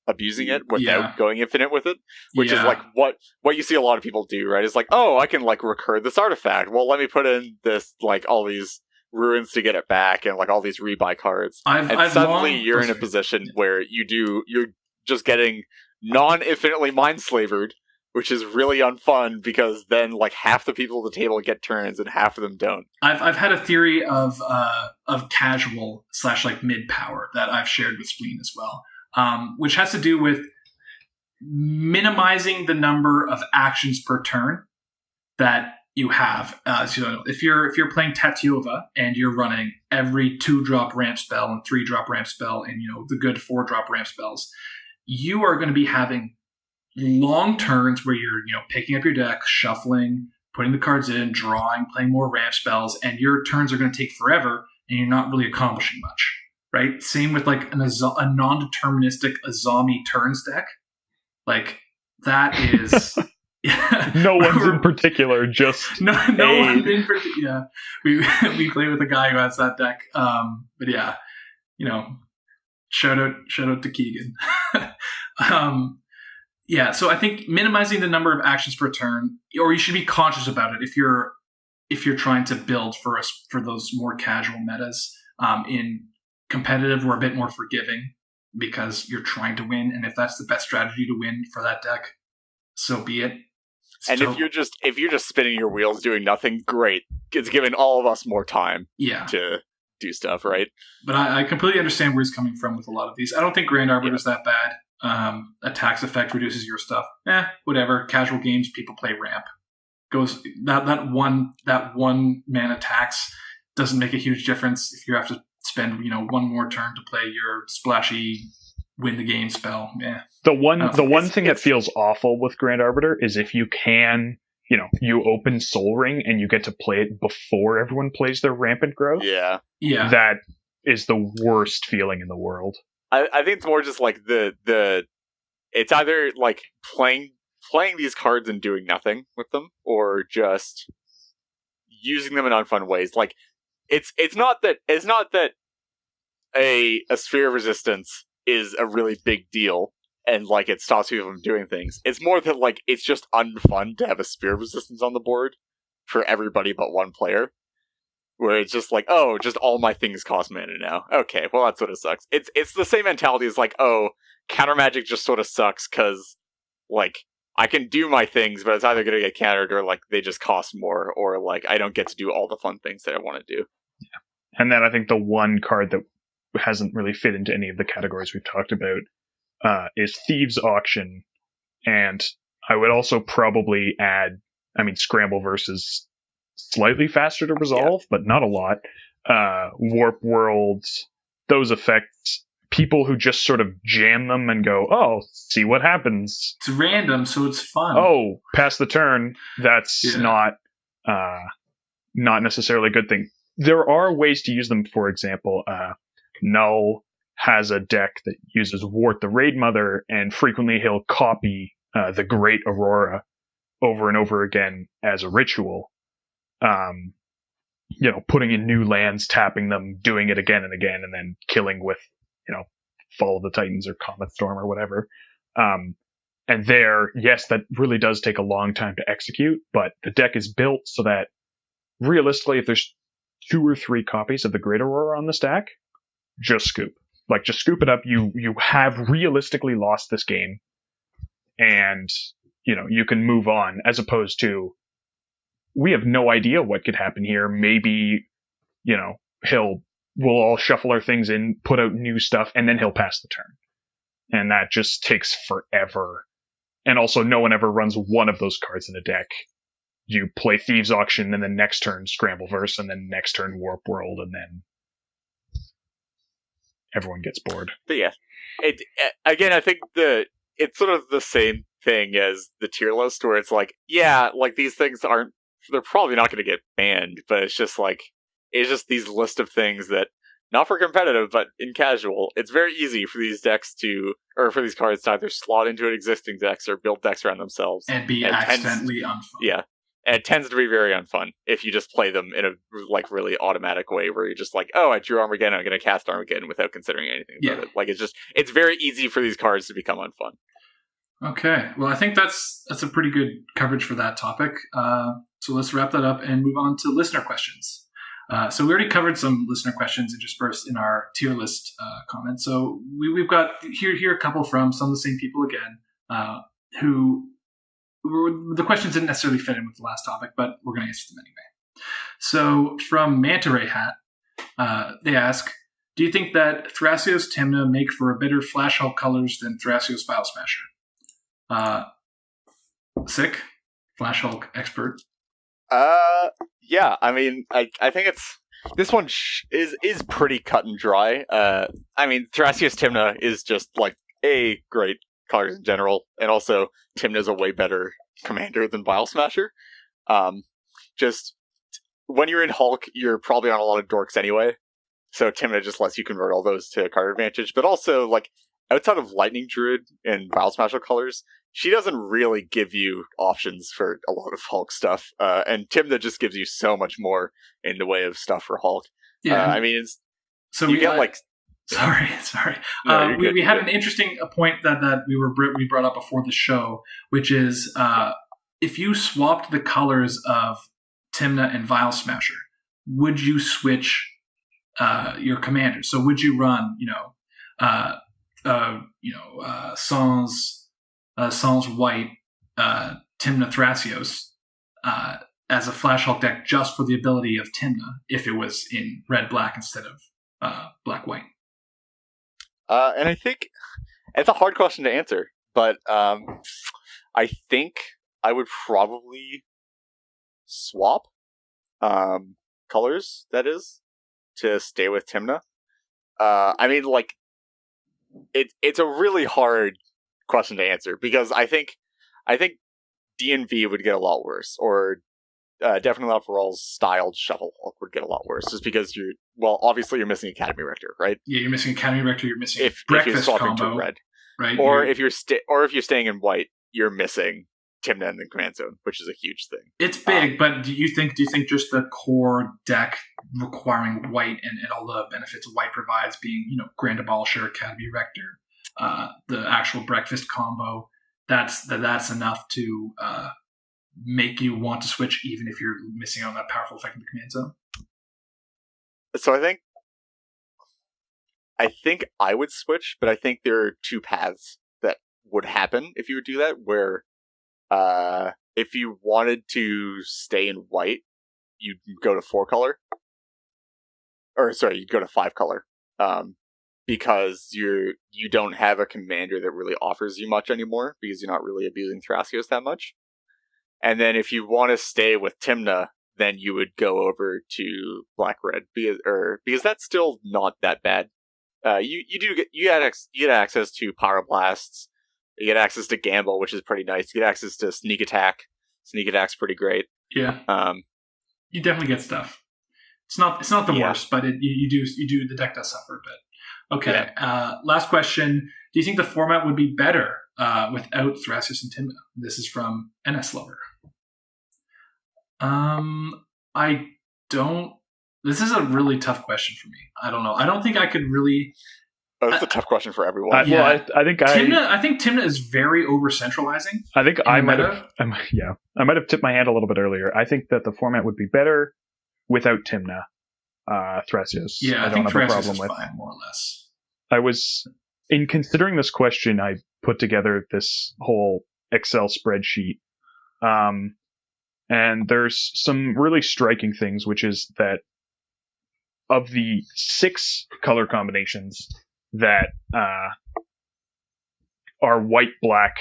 abusing it without going infinite with it, which is like what you see a lot of people do, right? It's like, oh, I can like recur this artifact. Well, let me put in this like all these ruins to get it back and like all these rebuy cards. Suddenly you're in a position where you're just getting non-infinitely Mindslavered, which is really unfun because then like half the people at the table get turns and half of them don't. I've had a theory of casual / like mid power that I've shared with Spleen as well, which has to do with minimizing the number of actions per turn that you have. So if you're playing Tatiova and you're running every 2-drop ramp spell and 3-drop ramp spell and the good 4-drop ramp spells, you are going to be having long turns where you're picking up your deck, shuffling, putting the cards in, drawing, playing more ramp spells, and your turns are going to take forever and you're not really accomplishing much, right? Same with like a non-deterministic Azami turns deck. Like that is no one's in particular, just no one in particular. Yeah, we play with a guy who has that deck. But yeah, shout out to Keegan. Yeah, so I think minimizing the number of actions per turn, or you should be conscious about it if you're trying to build for those more casual metas. In competitive, we're a bit more forgiving. because you're trying to win, and if that's the best strategy to win for that deck, so be it. And if you're just spinning your wheels doing nothing, great. It's giving all of us more time to do stuff, right? But I completely understand where he's coming from with a lot of these. I don't think Grand Arbiter is that bad. A tax effect reduces your stuff. Whatever. Casual games, people play ramp. Goes that one mana tax doesn't make a huge difference if you have to spend one more turn to play your splashy win the game spell. The one thing that feels awful with Grand Arbiter is if you can, you open Soul Ring and you get to play it before everyone plays their Rampant Growth. Yeah. That is the worst feeling in the world. I think it's more just like it's either like playing these cards and doing nothing with them, or just using them in unfun ways. Like it's not that a sphere of resistance is a really big deal and like it stops people from doing things. It's more that like it's just unfun to have a sphere of resistance on the board for everybody but one player. Where it's just like, oh, just all my things cost mana now. Okay, well that sort of sucks. It's the same mentality as like, oh, counter magic just sort of sucks because like I can do my things, but it's either going to get countered or like they just cost more, or like I don't get to do all the fun things that I want to do. Yeah. And then I think the one card that hasn't really fit into any of the categories we've talked about is Thieves Auction. And I would also probably add, Scramble versus slightly faster to resolve, but not a lot. Warp Worlds, those effects. People who just sort of jam them and go, oh, see what happens. It's random, so it's fun. Oh, pass the turn. That's not necessarily a good thing. There are ways to use them. For example, Null has a deck that uses Wart the Raid Mother, and frequently he'll copy the Great Aurora over and over again as a ritual. Putting in new lands, tapping them, doing it again and again, and then killing with Fall of the Titans or Comet Storm or whatever. And there, yes, that really does take a long time to execute, but the deck is built so that realistically, if there's 2 or 3 copies of the Great Aurora on the stack, just scoop. Like, just scoop it up. You have realistically lost this game, and, you can move on, as opposed to, we have no idea what could happen here. Maybe, we'll all shuffle our things in, put out new stuff, and then he'll pass the turn. And that just takes forever. And also, no one ever runs one of those cards in a deck. You play Thieves Auction, and then next turn Scrambleverse, and then next turn Warp World, and then everyone gets bored. But yeah, again, I think it's sort of the same thing as the tier list, where it's like, yeah, like these things they're probably not going to get banned, but it's just these list of things that, not for competitive, but in casual, it's very easy for these decks for these cards to either slot into an existing decks or build decks around themselves. And be accidentally unfun. Yeah. And it tends to be very unfun if you just play them in a like really automatic way where you're just like, oh, I drew Armageddon, I'm going to cast Armageddon without considering anything about it. Like it's very easy for these cards to become unfun. Okay. Well, I think that's a pretty good coverage for that topic. So let's wrap that up and move on to listener questions. So we already covered some listener questions interspersed in our tier list comments. So we've got here a couple from some of the same people again, who the questions didn't necessarily fit in with the last topic, but we're going to answer them anyway. So from Manta Ray Hat, they ask, do you think that Thrasios Timna make for a better Flash Hulk colors than Thrasios File Smasher? Sick, Flash Hulk expert. Yeah, I mean, I think this one is pretty cut and dry. I mean, Thrasios Timna is just like a great colors in general, and also Timna's a way better commander than Bile Smasher. Just when you're in Hulk, you're probably on a lot of dorks anyway, so Timna just lets you convert all those to card advantage. But also, like, outside of Lightning Druid and Bile Smasher colors, she doesn't really give you options for a lot of Hulk stuff, and Timna just gives you so much more in the way of stuff for Hulk. Yeah, I mean, Sorry. No, we had an interesting point that we brought up before the show, which is if you swapped the colors of Timna and Vile Smasher, would you switch your commanders? So would you run, Sans White, Timna Thrasios, as a Flash Hulk deck just for the ability of Timna if it was in red-black instead of black-white? And I think it's a hard question to answer, but I think I would probably swap colors, that is, to stay with Timna. I mean, like, it's a really hard question to answer, because I think DNV would get a lot worse, or Definitely Not for All's styled Shuffle Hulk would get a lot worse, just because obviously you're missing Academy Rector, right? Yeah, you're missing Academy Rector, you're missing if Breakfast you're swapping combo, to red, right? or if you're staying in white, you're missing Timna in the Command Zone, which is a huge thing. It's big, but do you think just the core deck requiring white and all the benefits white provides, being Grand Abolisher, Academy Rector, the actual Breakfast combo, that's enough to make you want to switch, even if you're missing out on that powerful effect in the Command Zone? So I think I would switch, but I think there are two paths that would happen if you would do that, where if you wanted to stay in white, you'd go to 4-color. Or sorry, you'd go to 5-color. Because you don't have a commander that really offers you much anymore, because you're not really abusing Thrasios that much. And then if you want to stay with Timna, then you would go over to black-red, because that's still not that bad. You get access to Pyroblasts, you get access to Gamble, which is pretty nice. You get access to Sneak Attack. Sneak Attack's pretty great. Yeah. You definitely get stuff. It's not the worst, but the deck does suffer a bit. Okay. Yeah. Last question. Do you think the format would be better without Thrasios and Timna? This is from NS Lover. I don't. This is a really tough question for me. I don't know. I don't think I could really. Oh, that's a tough question for everyone. I think Timna is very over centralizing. I think I might have tipped my hand a little bit earlier. I think that the format would be better without Timna. Thrasios. Yeah, I don't have a problem with fine, more or less. I was in considering this question. I put together this whole Excel spreadsheet, and there's some really striking things, which is that of the 6 color combinations that are white-black,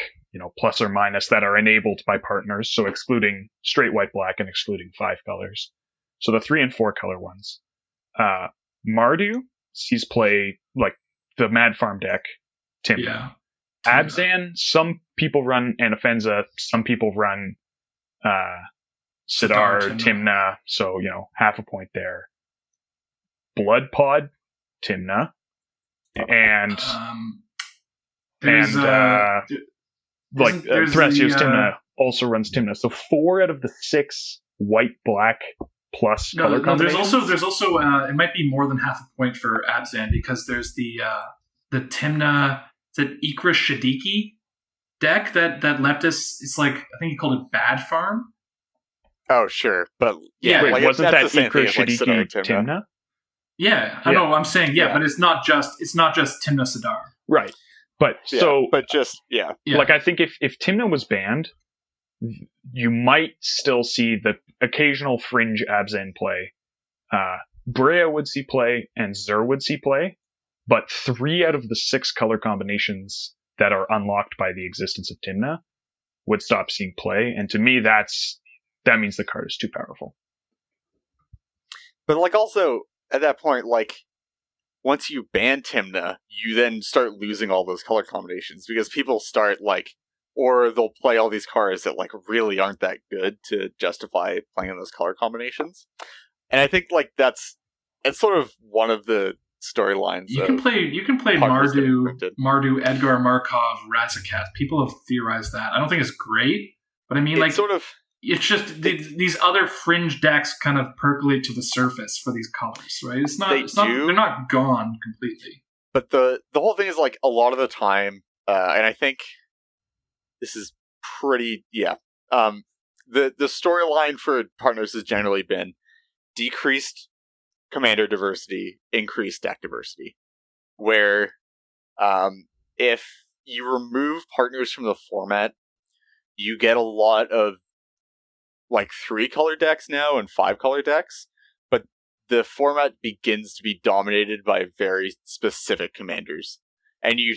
plus or minus, that are enabled by partners, so excluding straight white-black and excluding 5 colors. So the 3 and 4 color ones. Mardu sees play like the Mad Farm deck, Timna. Yeah. Abzan, some people run Anafenza, some people run Sidar, Timna, so half a point there. Blood Pod, Timna, and Thrasios Timna also runs Timna. So 4 out of the 6 white-black plus color combinations. There's also it might be more than half a point for Abzan, because there's the Timna, is it Ikra Shadiki deck that Leptis, it's like, I think he called it Bad Farm. Oh, sure. But wait, wasn't that Ikra Shadiki Timna? Yeah, I know. I'm saying but it's not just Timna Sidar, right? But like I think if Timna was banned, you might still see the occasional fringe Abzan play. Brea would see play, and Zur would see play, but 3 out of the 6 color combinations that are unlocked by the existence of Timna would stop seeing play, and to me, that means the card is too powerful. But also, at that point, once you ban Timna, you then start losing all those color combinations, because people start or they'll play all these cards that really aren't that good to justify playing those color combinations. And I think it's sort of one of the storylines. You can play Mardu, Edgar Markov, Razakat. People have theorized that. I don't think it's great, but I mean, it's just these other fringe decks kind of percolate to the surface for these colors, right? They're not gone completely. But the whole thing is a lot of the time, and I think this is pretty, the storyline for partners has generally been decreased commander diversity, increased deck diversity, where If you remove partners from the format, you get a lot of 3-color decks now and 5-color decks, but the format begins to be dominated by very specific commanders. And you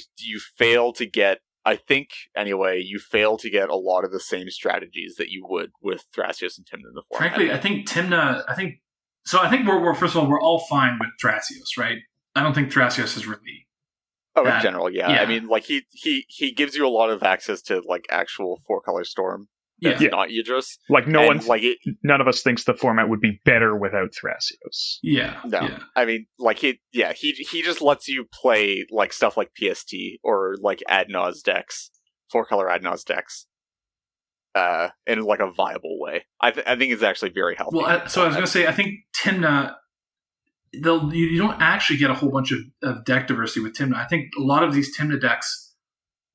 fail to get, I think anyway, you fail to get a lot of the same strategies that you would with Thrasios and Timna in the format. Frankly, I think Timna, I think we're first of all, we're all fine with Thrasios, right? I don't think Thrasios is really... in general, yeah. I mean, he gives you a lot of access to actual 4-color Storm. That's not Idris. None of us thinks the format would be better without Thrasios. Yeah. No. Yeah. I mean, he just lets you play stuff like PST or Adnaz decks, 4-color Adnaz decks, in a viable way. I think it's actually very healthy. Well, I was going to say, I think Timna, you don't actually get a whole bunch of deck diversity with Timna. I think a lot of these Timna decks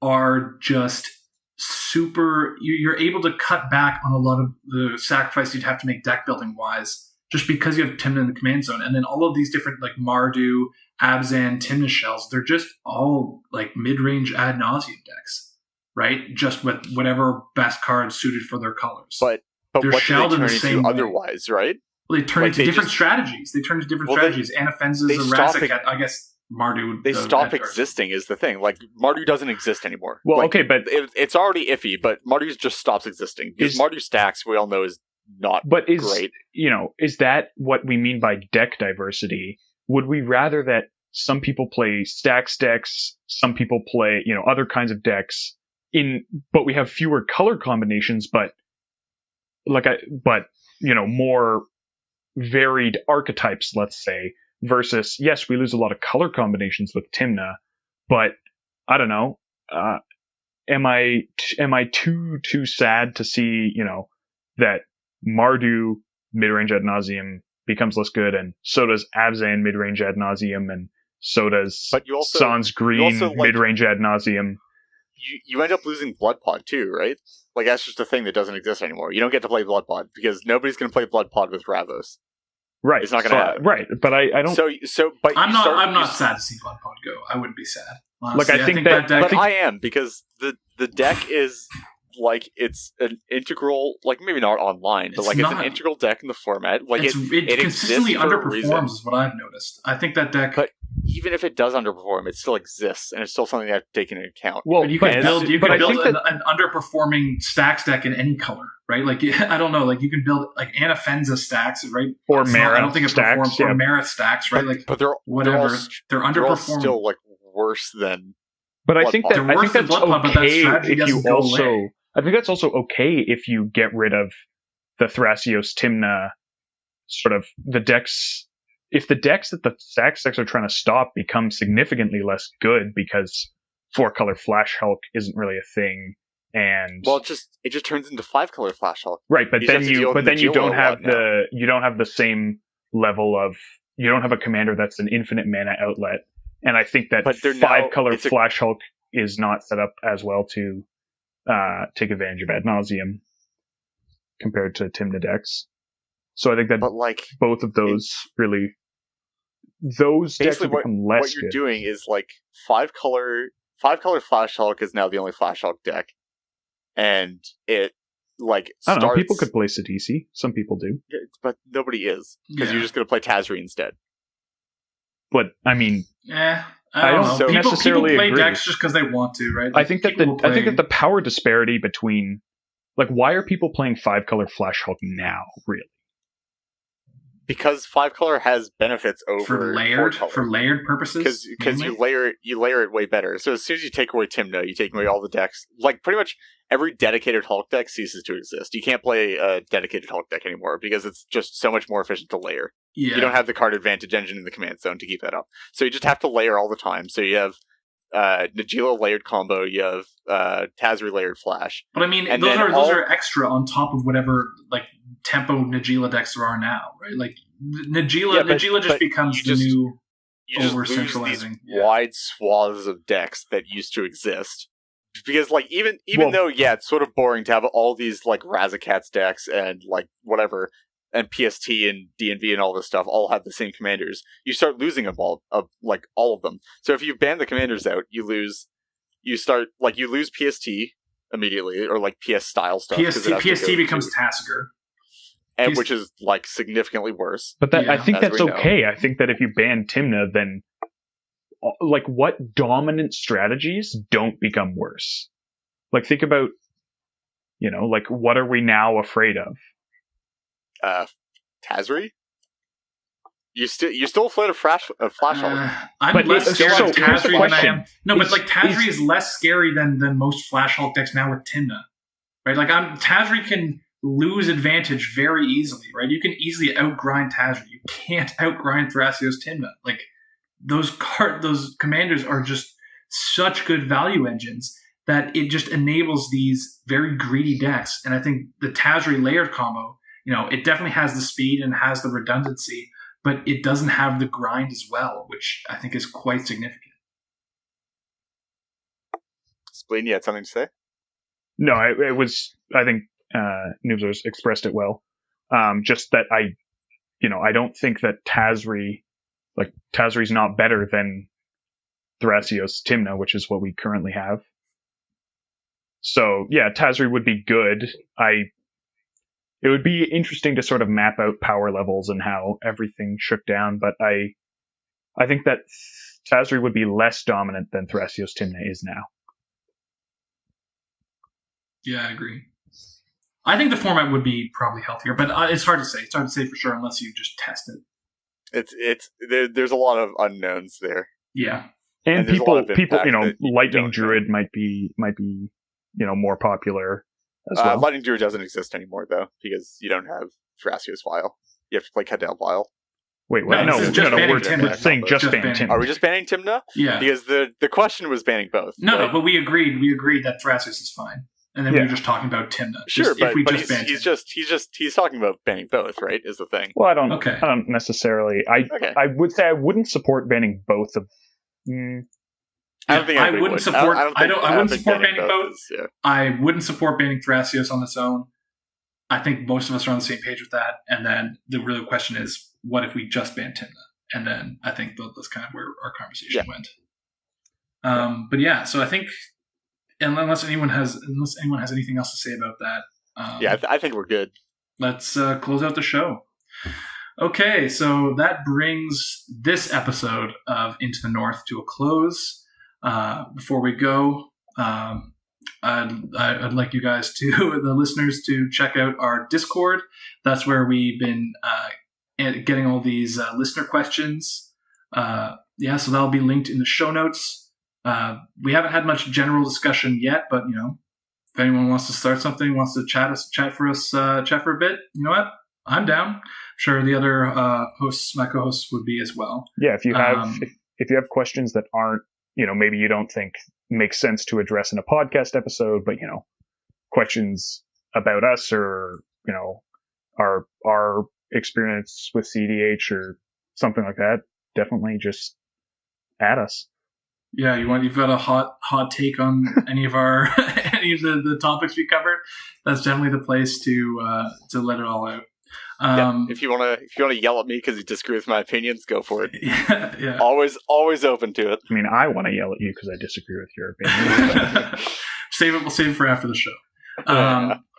are just super... You're able to cut back on a lot of the sacrifice you'd have to make deck building wise, just because you have Timna in the command zone. And then all of these different Mardu, Abzan, Timna shells, they're just all mid-range ad nauseam decks, right? Just with whatever best cards suited for their colors. But they're what shelled do they in turn the same into way. Otherwise, right? Well, they turn into different strategies. They turn into different strategies. Anafenza's a Razak, I guess Mardu... They stop existing is the thing. Mardu doesn't exist anymore. Well, okay, but... It's already iffy, but Mardu just stops existing. Because Mardu stacks, we all know, is not great. Is that what we mean by deck diversity? Would we rather that some people play stacks decks, some people play, other kinds of decks, but we have fewer color combinations, but more varied archetypes, let's say, versus, yes, we lose a lot of color combinations with Timna, but I don't know, am I too sad to see, that Mardu mid-range ad nauseum becomes less good, and so does Abzan mid-range ad nauseum, and so does Sans Green mid-range ad nauseum. You end up losing Blood Pod too, right? That's just a thing that doesn't exist anymore. You don't get to play Blood Pod because nobody's going to play Blood Pod with Ravos. Right. It's not going to happen. Right. But I don't... But I'm not sad to see Blood Pod go. I wouldn't be sad. Honestly, I think that deck... But I am, because the deck is... it's an integral, maybe not online, but it's an integral deck in the format. It consistently underperforms, is what I've noticed. I think that deck... But even if it does underperform, it still exists, and it's still something you have to take into account. Well, but you can build an underperforming stacks deck in any color, right? I don't know, you can build Anafenza stacks, right? Or Mara. I don't think it performs. Yeah. Or Mara stacks, right? But they're whatever. They're underperforming. They're all still worse than. But I think that's okay if you also. Away. I think that's also okay if you get rid of the Thrasios Timna sort of the decks. If the decks that the stacks decks are trying to stop become significantly less good because 4-color Flash Hulk isn't really a thing, and it just turns into 5-color Flash Hulk, right? But then you don't have the same level of, you don't have a commander that's an infinite mana outlet, and I think that 5-color Flash Hulk is not set up as well to take advantage of ad nauseum compared to Timna decks. So I think that both of those those decks will become less. What you're doing is 5-color Flash Hulk is now the only Flash Hulk deck, and it I don't know. People could play Sidisi. Some people do, but nobody is, because you're just going to play Tazri instead. But I mean, I don't know. People play agree. Decks just because they want to, right? I think that the power disparity between why are people playing 5-color Flash Hulk now, really? Because 5-color has benefits over for layered purposes. Because you layer it way better. So as soon as you take away Timna, you take away all the decks. Pretty much every dedicated Hulk deck ceases to exist. You can't play a dedicated Hulk deck anymore because it's just so much more efficient to layer. Yeah. You don't have the card advantage engine in the command zone to keep that up. So you just have to layer all the time. So you have Najeela layered combo, you have Tazri layered Flash. But I mean, those are extra on top of whatever tempo Najeela decks there are now, right? Najeela just becomes the new over centralizing. Wide swaths of decks that used to exist. Because even though it's sort of boring to have all these Razakats decks and whatever, and PST and DNV and all this stuff all have the same commanders, you start losing all of them. So if you ban the commanders out, you lose PST immediately, or like PS style stuff. PST becomes Tasker. And which is like significantly worse. But I think that's okay. I think that if you ban Timna, then like what dominant strategies don't become worse? Like think about, like what are we now afraid of? Tazri? You're still afraid of Flash I'm less scared of Tazri than I am. No, but like Tazri is less scary than most Flash Hulk decks now with Timna, right? Like Tazri can lose advantage very easily, right? You can easily outgrind Tazri. You can't outgrind Thrasios Timna. Like those commanders are just such good value engines that it just enables these very greedy decks. And I think the Tazri layered combo, it definitely has the speed and has the redundancy, but it doesn't have the grind as well, which I think is quite significant. Spleen, you had something to say? No, I think Noobz expressed it well. Just that I don't think that Tazri's not better than Thrasios Timna, which is what we currently have. So yeah, Tazri would be good. It would be interesting to sort of map out power levels and how everything shook down, but I think that Tazri would be less dominant than Thrasios Timna is now. Yeah, I agree. I think the format would be probably healthier, but it's hard to say. It's hard to say for sure unless you just test it. There's a lot of unknowns there. Yeah, and people, Lightning Druid might be more popular as well. Lightning Druid doesn't exist anymore though, because you don't have Thrasios Vial. You have to play Cadell Vial. Wait, what? No, we're saying just ban Timna. Are we just banning Timna? Yeah, because the question was banning both. No, right? No, but we agreed that Thrasios is fine. And then we were just talking about Timna. Sure, but he's talking about banning both, right? Is the thing. Well, I don't necessarily. I would say I wouldn't support banning both of. I wouldn't support. I wouldn't support banning both. Yeah. I wouldn't support banning Thrasios on its own. I think most of us are on the same page with that. And then the real question is, what if we just ban Timna? And then I think that's kind of where our conversation went. But yeah, so I think. And unless anyone has anything else to say about that, I think we're good. Let's close out the show. Okay, so that brings this episode of Into the North to a close. Before we go, I'd like you guys the listeners, to check out our Discord. That's where we've been getting all these listener questions. So that'll be linked in the show notes. We haven't had much general discussion yet, but if anyone wants to start something, wants to chat for a bit, you know what? I'm down. I'm sure the other my co-hosts would be as well. Yeah, if you have questions that aren't, maybe you don't think make sense to address in a podcast episode, but questions about us or our experience with CDH or something like that, definitely just add us. Yeah, you've got a hot take on any of the topics we covered. That's definitely the place to let it all out. If you wanna yell at me because you disagree with my opinions, go for it. Yeah. Always open to it. I mean, I want to yell at you because I disagree with your opinion. We'll save it for after the show.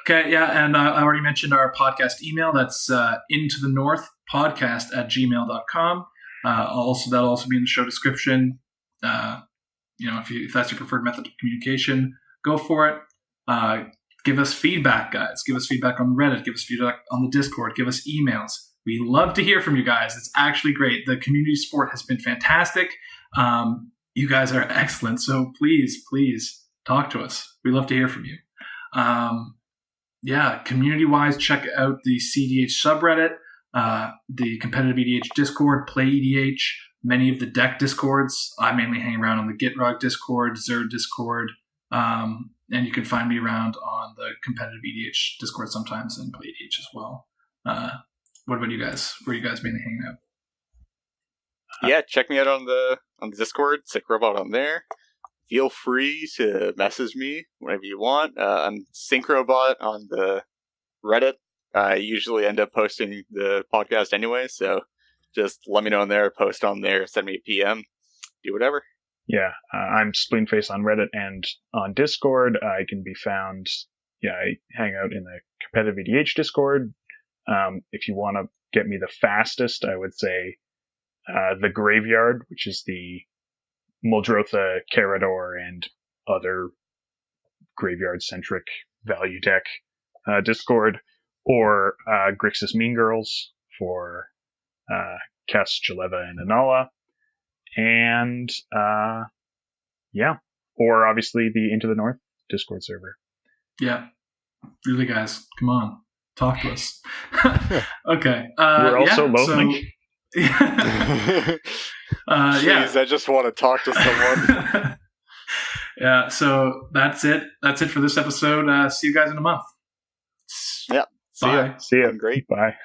Okay, yeah, and I already mentioned our podcast email. That's intothenorthpodcast@gmail.com. That'll also be in the show description. If that's your preferred method of communication, go for it. Give us feedback, guys. Give us feedback on Reddit. Give us feedback on the Discord. Give us emails. We love to hear from you guys. It's actually great. The community support has been fantastic. You guys are excellent. So please talk to us. We love to hear from you. Community-wise, check out the CDH subreddit, the competitive EDH Discord, Play EDH, many of the deck Discords. I mainly hang around on the Gitrog Discord, Zerd Discord, and you can find me around on the competitive EDH Discord sometimes and Play EDH as well. What about you guys? Where are you guys mainly hanging out? Yeah, check me out on the Discord, Sick Robot on there. Feel free to message me whenever you want. I'm Syncrobot on the Reddit. I usually end up posting the podcast anyway, so just let me know in there, post on there, send me a PM, do whatever. Yeah, I'm Spleenface on Reddit and on Discord. I can be found, I hang out in the competitive EDH Discord. If you want to get me the fastest, I would say the Graveyard, which is the Muldrotha, Carador, and other graveyard-centric value deck Discord, or Grixis Mean Girls for Cass, Jaleva, and Anala. And or obviously the Into the North Discord server. Yeah, really, guys, come on, talk to us. Okay, we're also lonely. Jeez, I just want to talk to someone. Yeah, so that's it. That's it for this episode. See you guys in a month. Yeah, See ya. Great. Bye.